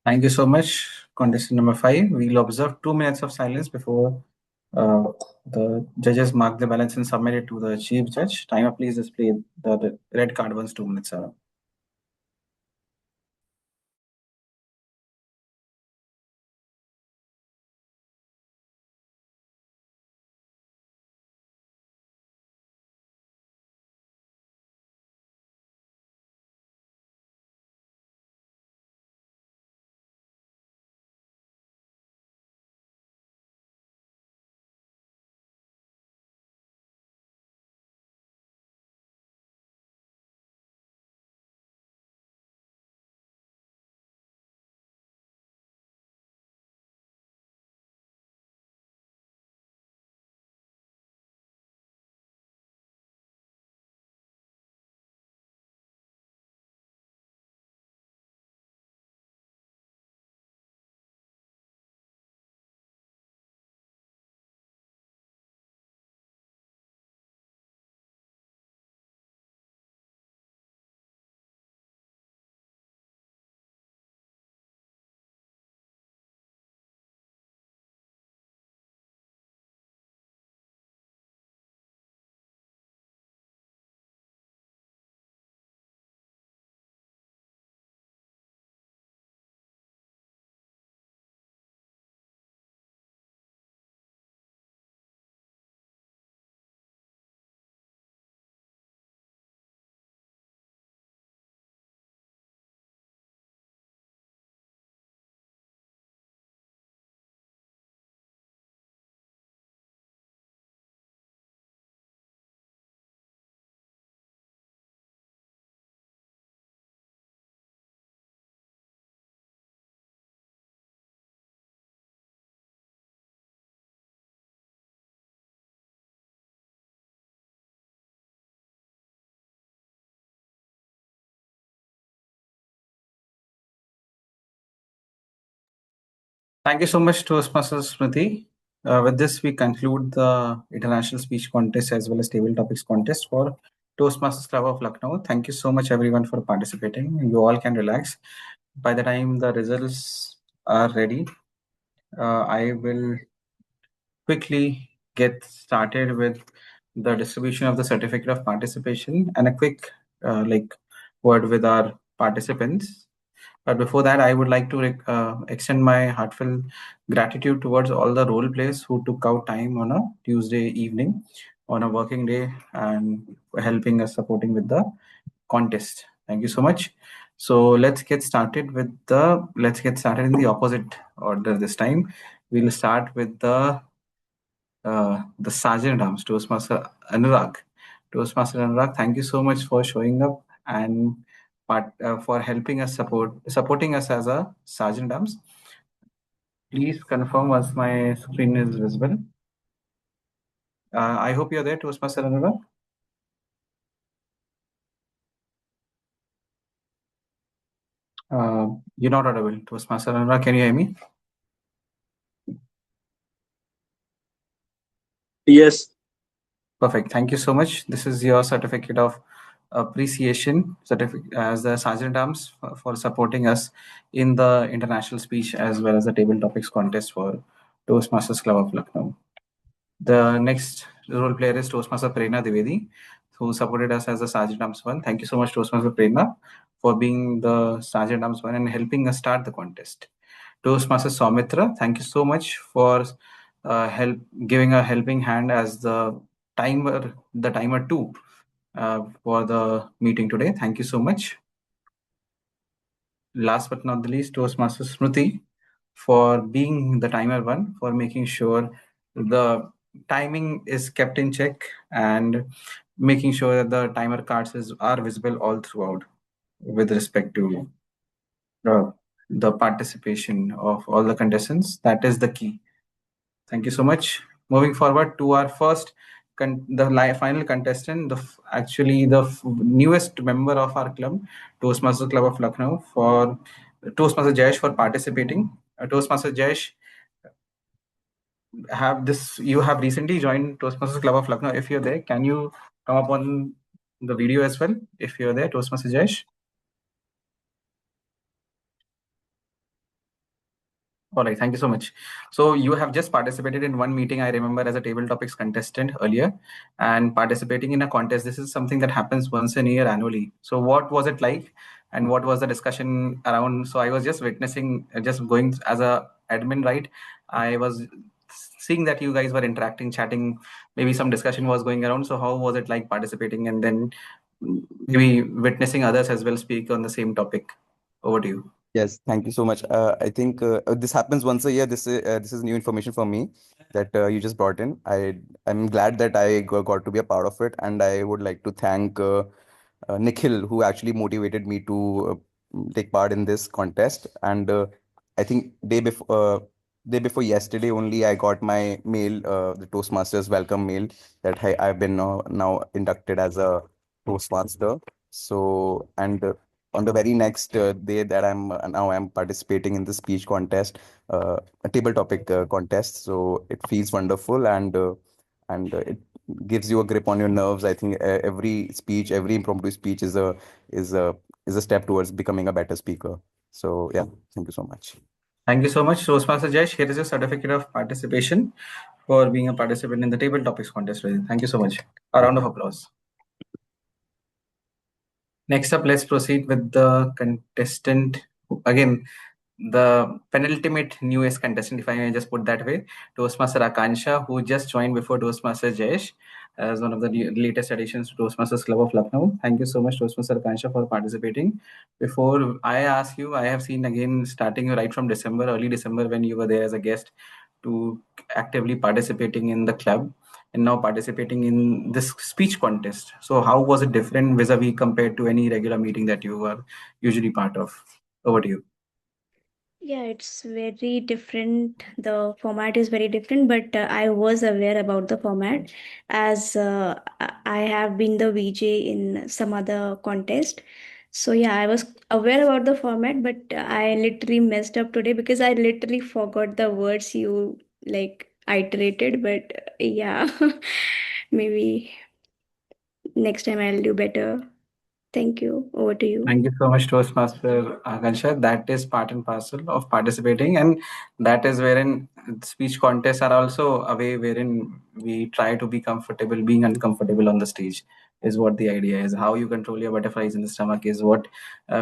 Thank you so much, contestant number 5. We'll observe 2 minutes of silence before the judges mark the balance and submit it to the chief judge. Timer, please display the red card once 2 minutes are up. Thank you so much, Toastmasters Smriti. With this, we conclude the International Speech Contest as well as Table Topics Contest for Toastmasters Club of Lucknow. Thank you so much, everyone, for participating. You all can relax. By the time the results are ready, I will quickly get started with the distribution of the certificate of participation and a quick word with our participants. But before that, I would like to extend my heartfelt gratitude towards all the role players who took out time on a Tuesday evening, on a working day, and helping us supporting with the contest. Thank you so much. So let's get started in the opposite order this time. We'll start with the Sergeant Arms, Toastmaster Anurag. Toastmaster Anurag, thank you so much for showing up and for helping us supporting us as a Sergeant Arms. Please confirm once my screen is visible. I hope you're there, Toastmaster Anurag. You're not audible. Toastmaster Anurag, can you hear me? Yes. Perfect. Thank you so much. This is your certificate of appreciation certificate as the Sergeant Arms for supporting us in the international speech as well as the table topics contest for Toastmasters Club of Lucknow. The next role player is Toastmaster Prerna Dwivedi, who supported us as the Sergeant Arms 1. Thank you so much, Toastmaster Prerna, for being the Sergeant Arms 1 and helping us start the contest. Toastmaster Soumitra, thank you so much for giving a helping hand as the timer 2 for the meeting today. Thank you so much. Last but not the least, Toastmaster Smriti, for being the timer 1, for making sure the timing is kept in check and making sure that the timer cards are visible all throughout with respect to the participation of all the contestants. That is the key. Thank you so much. Moving forward to our first, final contestant, the newest member of our club, Toastmasters Club of Lucknow, for Toastmaster Jayesh for participating. Toastmaster Jayesh, you have recently joined Toastmasters Club of Lucknow. If you're there, can you come up on the video as well? If you're there, Toastmaster Jayesh. All right, thank you so much. So you have just participated in one meeting, I remember, as a table topics contestant earlier, and participating in a contest. This is something that happens once a year annually. So what was it like, and what was the discussion around? So I was just witnessing, just going as a admin, right? I was seeing that you guys were interacting, chatting, maybe some discussion was going around. So how was it like participating, and then maybe witnessing others as well speak on the same topic? Over to you. Yes, thank you so much. I think this happens once a year. This is new information for me that you just brought in. I'm glad that I got to be a part of it, and I would like to thank Nikhil, who actually motivated me to take part in this contest. And I think day before yesterday only, I got my mail, the Toastmasters welcome mail, that I've been now inducted as a Toastmaster. So and on the very next day that I'm participating in the speech contest, a table topic contest. So it feels wonderful, and it gives you a grip on your nerves. I think every speech, every impromptu speech is a is a step towards becoming a better speaker. So yeah, thank you so much. Thank you so much, Toastmaster Jayesh. Here is your certificate of participation for being a participant in the table topics contest. Thank you so much. A round of applause. Next up, let's proceed with the contestant. Again, the penultimate newest contestant, if I may just put that way, Toastmaster Akansha, who just joined before Toastmaster Jayesh as one of the latest additions to Toastmasters Club of Lucknow. Thank you so much, Toastmaster Akansha, for participating. Before I ask you, I have seen again starting right from December, early December, when you were there as a guest, to actively participating in the club and now participating in this speech contest. So how was it different vis-a-vis compared to any regular meeting that you were usually part of? Over to you. Yeah, it's very different. The format is very different, but I was aware about the format as I have been the VJ in some other contest. So yeah, I was aware about the format, but I literally messed up today because I literally forgot the words you like iterated. But yeah, maybe next time I'll do better. Thank you. Over to you. Thank you so much, Toastmaster Akansha. That is part and parcel of participating, and that is wherein speech contests are also a way wherein we try to be comfortable, being uncomfortable on the stage. Is what the idea is. How you control your butterflies in the stomach is what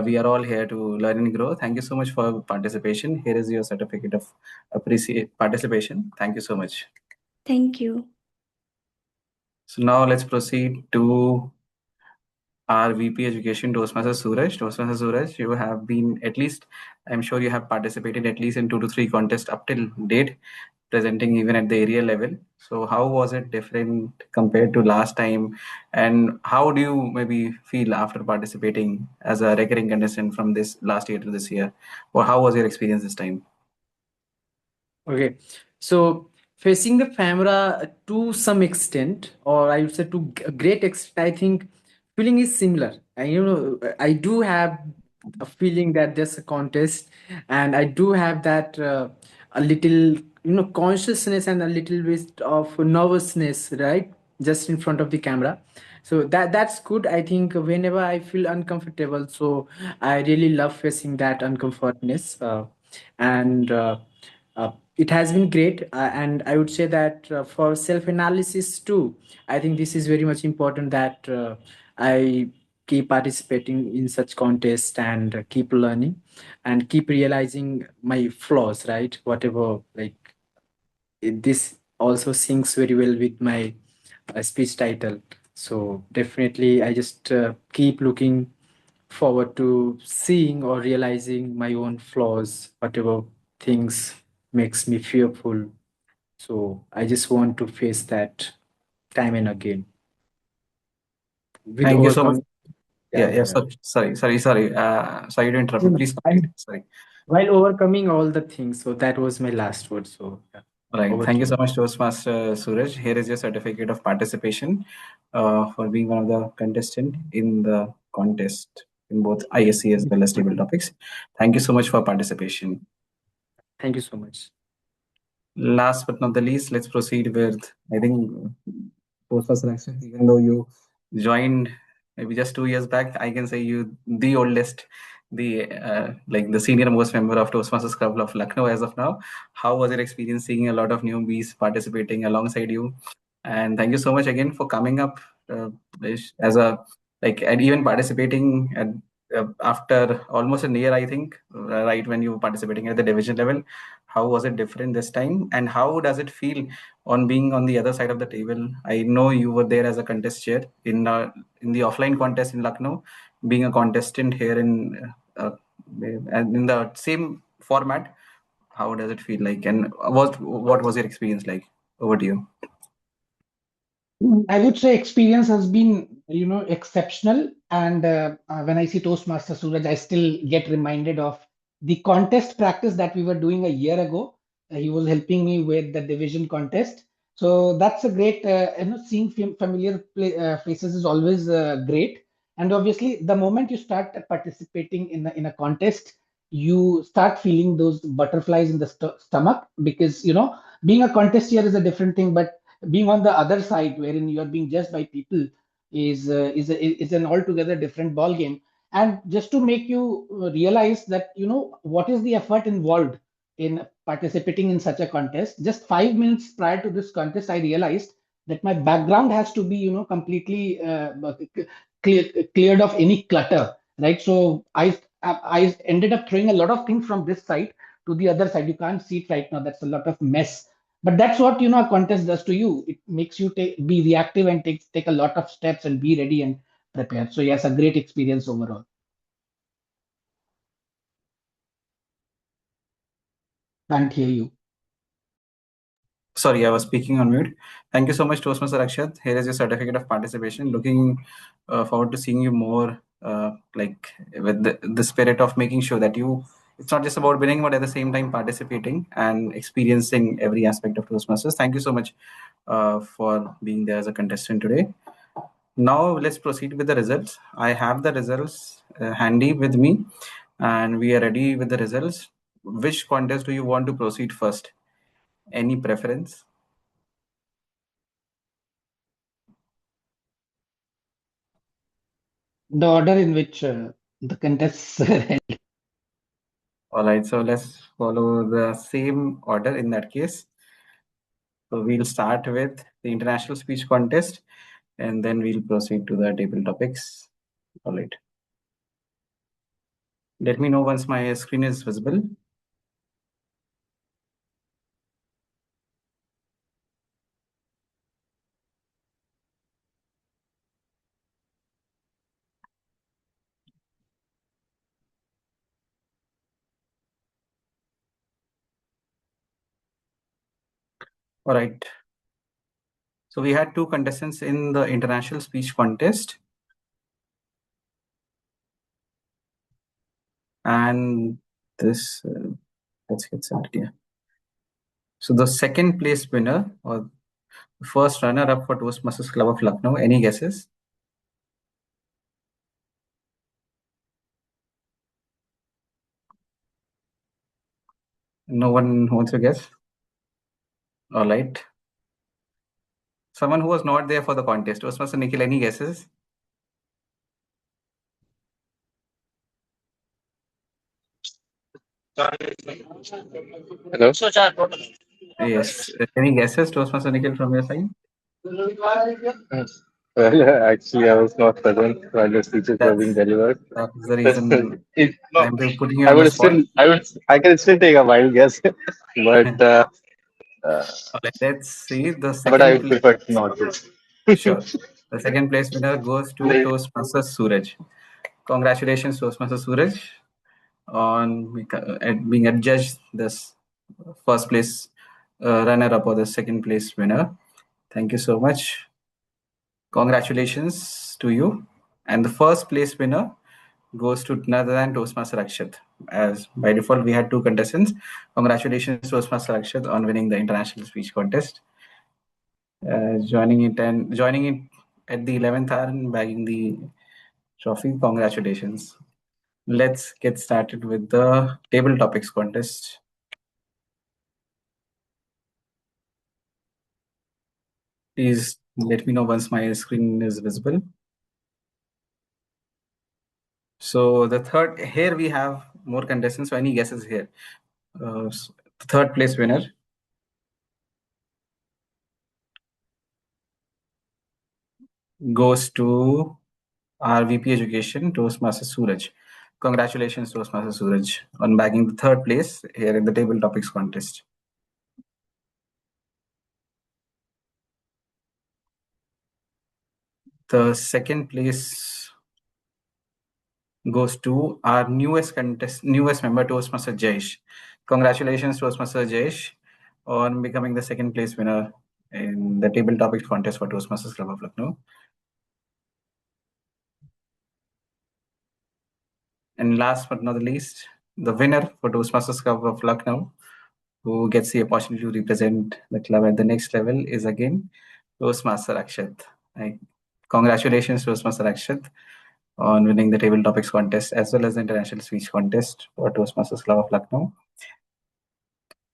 we are all here to learn and grow. Thank you so much for participation. Here is your certificate of participation. Thank you so much. Thank you. So now let's proceed to our VP Education, Toastmaster Suraj. Toastmaster Suraj, you have been at least, I'm sure you have participated at least in 2 to 3 contests up till date, presenting even at the area level. So how was it different compared to last time? And how do you maybe feel after participating as a recurring contestant from this last year to this year? Or how was your experience this time? Okay, so facing the camera to some extent, or I would say to a great extent, I think feeling is similar. And I do have a feeling that there's a contest, and I do have that a little consciousness and a little bit of nervousness, right, just in front of the camera. So that's good. I think whenever I feel uncomfortable, so I really love facing that uncomfortness, and. It has been great, and I would say that for self analysis too, I think this is very much important that I keep participating in such contests and keep learning and keep realizing my flaws, right? Whatever, like this also syncs very well with my speech title. So definitely, I just keep looking forward to seeing or realizing my own flaws, whatever things makes me fearful. So I just want to face that time and again with Thank you so much. overcoming. Yeah, Yeah, yeah. yeah. Sorry to interrupt No, you. no, Please complete. Sorry. while overcoming all the things. So that was my last word. So yeah, Right. over Thank to you so you. much, Toastmaster Suraj. Here is your certificate of participation for being one of the contestant in the contest in both ISC as well as table topics. Thank you so much for participation. Thank you so much. Last but not the least, let's proceed with, I think, Toastmaster Action. Even though you joined maybe just 2 years back, I can say you the oldest, the senior most member of Toastmasters Club of Lucknow as of now. How was your experience seeing a lot of newbies participating alongside you? And thank you so much again for coming up as a and even participating after almost a year, I think, right when you were participating at the division level. How was it different this time, and how does it feel on being on the other side of the table? I know you were there as a contest chair in the offline contest in Lucknow, being a contestant here and in the same format. How does it feel like, and what was your experience like? Over to you. I would say experience has been, exceptional. And when I see Toastmaster Suraj, I still get reminded of the contest practice that we were doing a year ago. He was helping me with the division contest. So that's a great, seeing familiar faces is always great. And obviously, the moment you start participating in a contest, you start feeling those butterflies in the stomach because, being a contest here is a different thing, but being on the other side wherein you are being judged by people is an altogether different ball game. And just to make you realize that what is the effort involved in participating in such a contest, just 5 minutes prior to this contest I realized that my background has to be completely cleared of any clutter, right? So I ended up throwing a lot of things from this side to the other side. You can't see it right now, that's a lot of mess, but that's what a contest does to you. It makes you be reactive and take a lot of steps and be ready and prepared. So yes, a great experience overall. Can't hear you. Sorry, I was speaking on mute. Thank you so much, Toastmaster Akshat. Here is your certificate of participation. Looking forward to seeing you more, with the spirit of making sure that it's not just about winning, but at the same time participating and experiencing every aspect of Toastmasters. Thank you so much for being there as a contestant today. Now let's proceed with the results. I have the results handy with me, and we are ready with the results. Which contest do you want to proceed first? Any preference? The order in which the contests were held. All right, so let's follow the same order in that case. So we'll start with the international speech contest, and then we'll proceed to the table topics. All right. Let me know once my screen is visible. All right. So we had two contestants in the international speech contest. And this, let's get started here. So the second place winner or first runner up for Toastmasters Club of Lucknow, any guesses? No one wants to guess? All right. Someone who was not there for the contest. Toastmaster Nikhil, any guesses? Hello. Yes. Any guesses, Toastmaster Nikhil, from your side? Well, actually, I was not present while the speeches were being That's delivered. the reason No, I'm putting you on the spot. I can still take a wild guess, but All right, let's see the but I second would place. prefer not to. Sure. The second place winner goes to Toastmaster Suraj. Congratulations, Toastmaster Suraj, on being adjudged this first place runner up or the second place winner. Thank you so much. Congratulations to you. And the first place winner goes to none other than Toastmaster Akshat. As by default, we had two contestants. Congratulations, Toastmaster Akshat, on winning the international speech contest. Joining it at the 11th hour and bagging the trophy. Congratulations. Let's get started with the table topics contest. Please let me know once my screen is visible. So the third, here we have more contestants. So any guesses here? Third place winner goes to our VP Education, Toastmaster Suraj. Congratulations, Toastmaster Suraj, on bagging the third place here in the table topics contest. The second place goes to our newest member, Toastmaster Jayesh. Congratulations, Toastmaster Jayesh, on becoming the second place winner in the table topics contest for Toastmasters Club of Lucknow. And last but not the least, the winner for Toastmasters Club of Lucknow, who gets the opportunity to represent the club at the next level, is again Toastmaster Akshat. Congratulations, Toastmaster Akshat, on winning the table topics contest as well as the international speech contest for Toastmasters Club of Lucknow.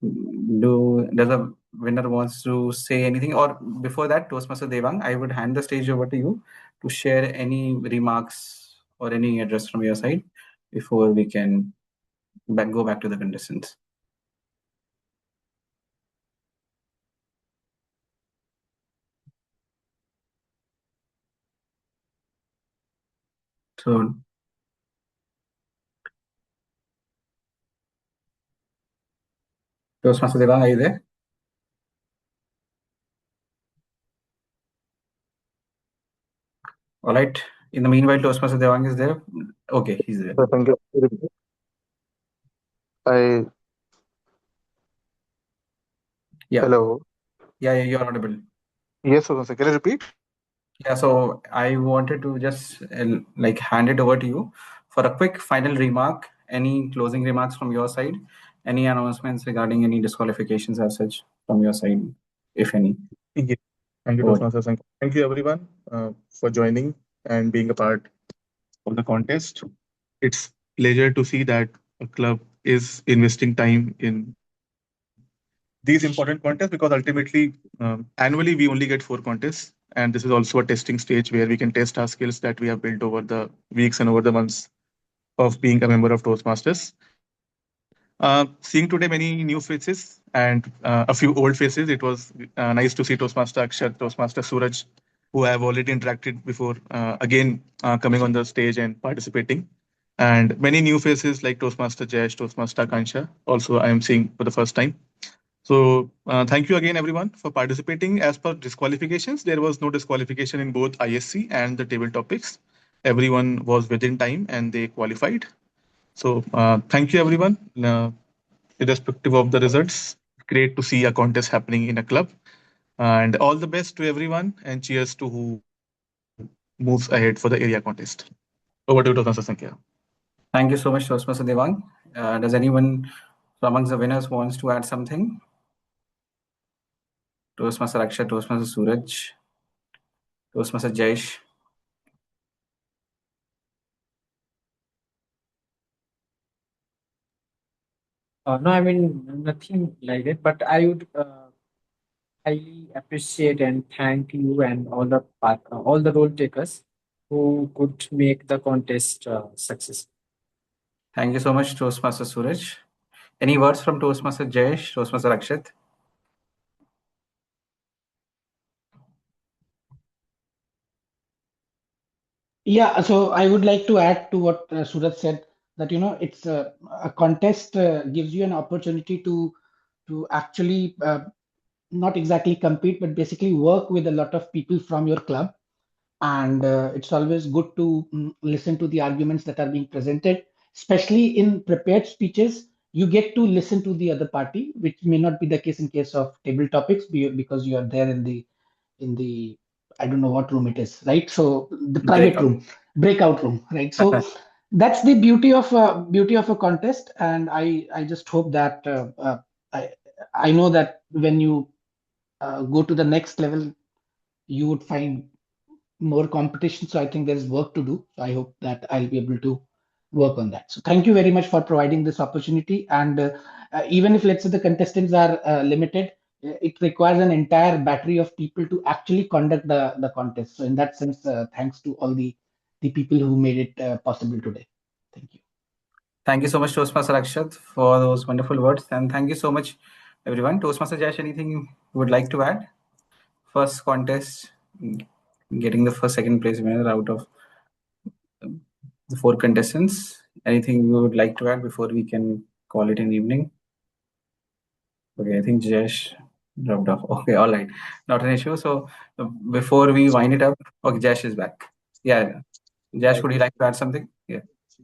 Does the winner wants to say anything? Or before that, Toastmaster Devang, I would hand the stage over to you to share any remarks or any address from your side before we can go back to the contestants. So, Toastmaster Devang, are you there? All right. In the meanwhile, Toastmaster Devang is there. Okay, he's there. Thank you. I Yeah. Hello. Yeah, you're audible. Yes, can you repeat? Yeah, so I wanted to just hand it over to you for a quick final remark. Any closing remarks from your side? Any announcements regarding any disqualifications as such from your side, if any? Ye- Thank you, Over. Toastmasters. And thank you, everyone, for joining and being a part of the contest. It's pleasure to see that a club is investing time in these important contests because ultimately, annually, we only get 4 contests. And this is also a testing stage where we can test our skills that we have built over the weeks and over the months of being a member of Toastmasters. Seeing today many new faces and a few old faces, it was nice to see Toastmaster Akshat, Toastmaster Suraj, who I have already interacted before, again coming on the stage and participating. And many new faces like Toastmaster Jayesh, Toastmaster Akansha, also I am seeing for the first time. So thank you again, everyone, for participating. As per disqualifications, there was no disqualification in both ISC and the table topics. Everyone was within time and they qualified. So thank you, everyone. Irrespective of the results, great to see a contest happening in a club. And all the best to everyone, and cheers to who moves ahead for the area contest. Over to you, Dr. Sankhya. Thank you so much, Toastmaster Devang. Does anyone amongst the winners wants to add something? Toastmaster Akshay, Toastmaster Suraj, Toastmaster Jayesh. No, I mean nothing like that, but I would highly appreciate and thank you and all the role takers who could make the contest success. Thank you so much, Toastmaster Suraj. Any words from Toastmaster Jayesh, Toastmaster Akshat? Yeah, so I would like to add to what Suraj said, that it's a contest gives you an opportunity to actually not exactly compete, but basically work with a lot of people from your club. And it's always good to listen to the arguments that are being presented, especially in prepared speeches. You get to listen to the other party, which may not be the case in case of table topics, because you are there in the I don't know what room it is, right? So the private Breakout. room, breakout room, right? So that's the beauty of a contest. And I just hope that I I know that when you go to the next level, you would find more competition. So I think there's work to do. So I hope that I'll be able to work on that. So thank you very much for providing this opportunity. And even if, let's say, the contestants are limited, it requires an entire battery of people to actually conduct the contest. So in that sense, thanks to all the people who made it possible today. Thank you. Thank you so much, Toastmaster Akshat, for those wonderful words. And thank you so much, everyone. Toastmaster Jayesh, anything you would like to add? First contest, getting the first, second place winner out of the 4 contestants. Anything you would like to add before we can call it an evening? Okay, I think Jayesh dropped off. Okay, all right. Not an issue. So before we wind it up, okay, Jayesh is back. Yeah, Jayesh, would you like to add something? Yeah,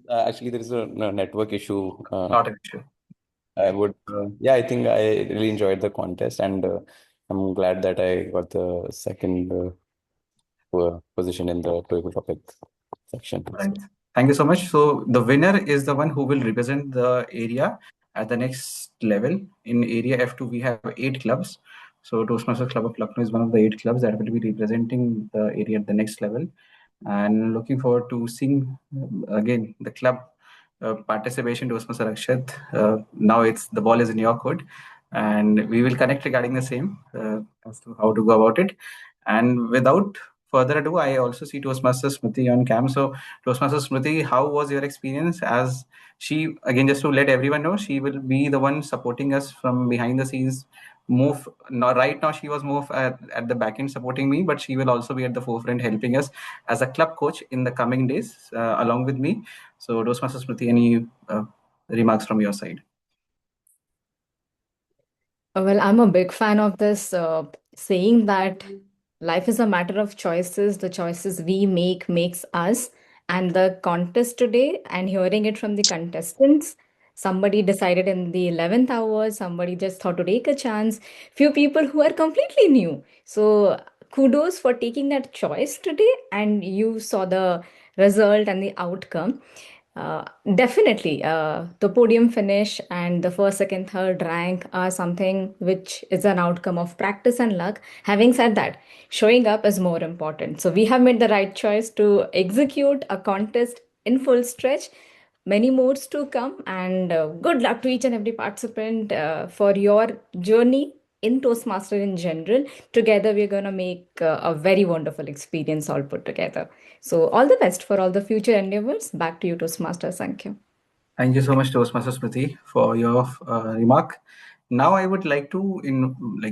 Actually, there is a network issue. not an issue. I would, yeah, I think I really enjoyed the contest, and I'm glad that I got the second position in the table topic section. Right. Thank you so much. So the winner is the one who will represent the area at the next level. In area F2, we have 8 clubs. So Toastmasters Club of Lucknow is one of the 8 clubs that will be representing the area at the next level. And looking forward to seeing again the club participation. Toastmaster Akshat. Now it's the ball is in your court, and we will connect regarding the same as to how to go about it. And without further ado, I also see Toastmaster Smriti on cam. So, Toastmaster Smriti, how was your experience? As she, again, just to let everyone know, she will be the one supporting us from behind the scenes. Move now, right now, she was more at the back end supporting me, but she will also be at the forefront helping us as a club coach in the coming days along with me. So, Toastmaster Smriti, any remarks from your side? Well, I'm a big fan of this saying that life is a matter of choices. The choices we make makes us. And the contest today, and hearing it from the contestants, somebody decided in the 11th hour, somebody just thought to take a chance. Few people who are completely new. So kudos for taking that choice today, and you saw the result and the outcome. Definitely, the podium finish and the first, second, third rank are something which is an outcome of practice and luck. Having said that, showing up is more important. So we have made the right choice to execute a contest in full stretch. Many more to come, and good luck to each and every participant for your journey in Toastmaster in general. Together, we're going to make a very wonderful experience all put together. So, all the best for all the future endeavors. Back to you, Toastmaster. Thank you. Thank you so much, Toastmaster Smriti, for your remark. Now, I would like to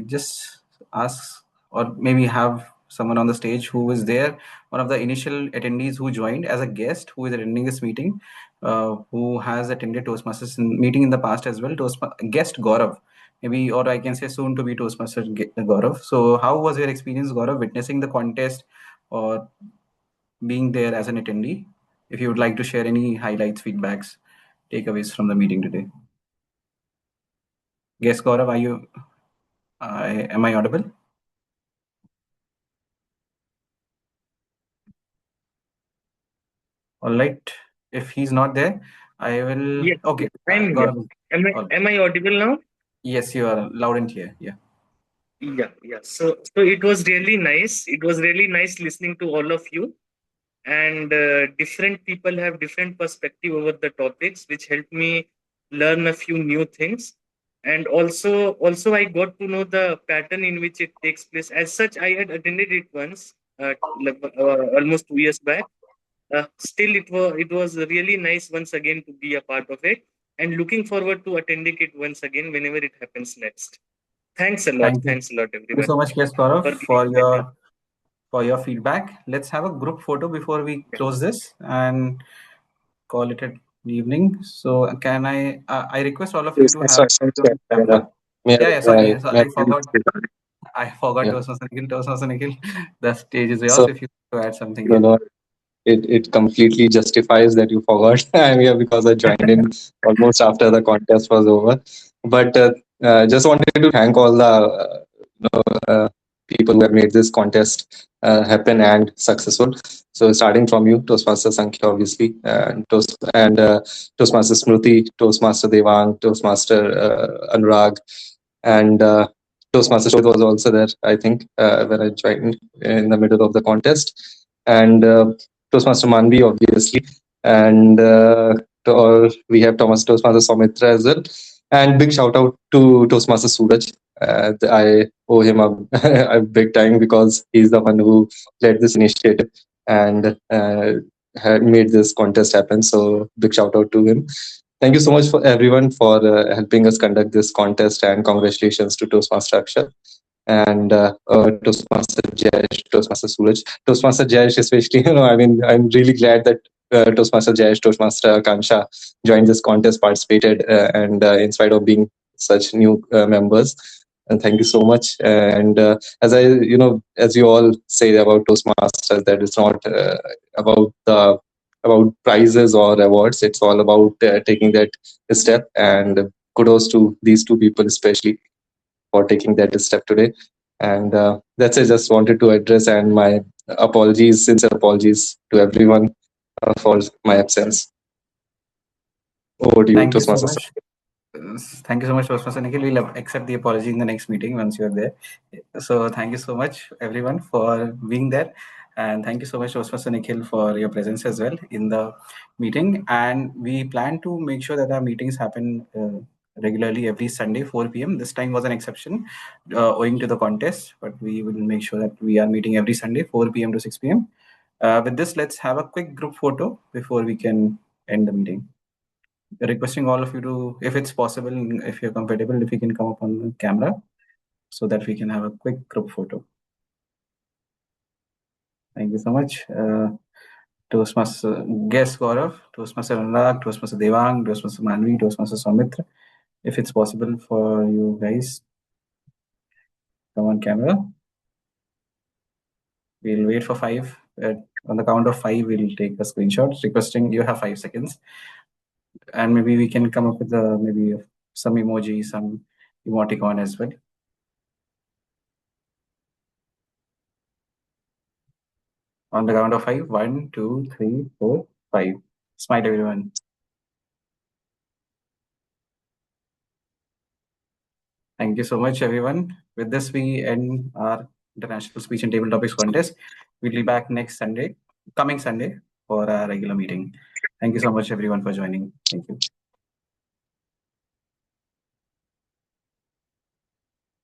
just ask, or maybe have someone on the stage who was there, one of the initial attendees who joined as a guest, who is attending this meeting, who has attended Toastmasters meeting in the past as well. Guest Gaurav, maybe, or I can say soon to be Toastmaster Gaurav. So, how was your experience, Gaurav, witnessing the contest or being there as an attendee? If you would like to share any highlights, feedbacks, takeaways from the meeting today. Guess, Gaurav, are you? Am I audible? All right. If he's not there, I will. Yes, Okay, I'm here. Gaurav. Am I audible now? Yes, you are loud and clear. Yeah. Yeah. So it was really nice. It was really nice listening to all of you, and different people have different perspective over the topics, which helped me learn a few new things. And also I got to know the pattern in which it takes place. As such, I had attended it once, almost 2 years back. Still, it was really nice once again to be a part of it, and looking forward to attending it once again whenever it happens next. Thanks a lot. Thank you. Thanks a lot, Thank you everyone, so much, Guess Gaurav, for giving me the chance. for your feedback. Let's have a group photo before we close this and call it an evening. So, can I request all of you to have your camera? Yeah. Sorry. So I forgot. I forgot Yeah. Toastmaster Nikhil. Toastmaster Nikhil, the stage is yours. So, If you want to add something no, here. no, it completely justifies that you forgot. I'm here because I joined in almost after the contest was over. But just wanted to thank all the people who have made this contest happen and successful. So starting from you, Toastmaster Sankhya, obviously, and Toastmaster Smriti, Toastmaster Devang, Toastmaster Anurag, and Toastmaster Shobit was also there, I think, when I joined in the middle of the contest, and Toastmaster Manvi, obviously, and we have Toastmaster Soumitra as well. And big shout out to Toastmaster Suraj. I owe him a big time because he's the one who led this initiative and had made this contest happen. So big shout out to him. Thank you so much for everyone for helping us conduct this contest, and congratulations to Toastmaster Akshat and Toastmaster Jayesh, Toastmaster Suraj, Toastmaster Jayesh, especially. I mean, I'm really glad that Toastmaster Jayesh, Toastmaster Kansha joined this contest, participated, and in spite of being such new members. And thank you so much. And as you all say about Toastmasters, that it's not about prizes or awards. It's all about taking that step. And kudos to these two people, especially for taking that step today. And that's it. Just wanted to address, and my apologies, sincere apologies to everyone for my absence. Over to you, Thank you so Toastmaster. much. Thank you so much, Toastmaster Nikhil. We'll accept the apology in the next meeting once you're there. So thank you so much, everyone, for being there. And thank you so much, Toastmaster Nikhil, for your presence as well in the meeting. And we plan to make sure that our meetings happen regularly every Sunday, 4 p.m. This time was an exception owing to the contest, but we will make sure that we are meeting every Sunday, 4 p.m. to 6 p.m. With this, let's have a quick group photo before we can end the meeting. Requesting all of you to, if it's possible, if you're comfortable, if you can come up on the camera so that we can have a quick group photo. Thank you so much. Toastmaster Guest Gaurav, Toastmaster Anurag, Toastmaster Devang, Toastmaster Manvi, Toastmaster Soumitra. If it's possible for you guys, come on camera. We'll wait for 5. On the count of 5, we'll take a screenshot. Requesting you have 5 seconds. And maybe we can come up with maybe some emoji, some emoticon as well. On the count of 5, 1, 2, 3, 4, 5. Smile, everyone. Thank you so much, everyone. With this, we end our International Speech and Table Topics contest. We'll be back next Sunday, coming Sunday, for our regular meeting. Thank you so much, everyone, for joining. Thank you.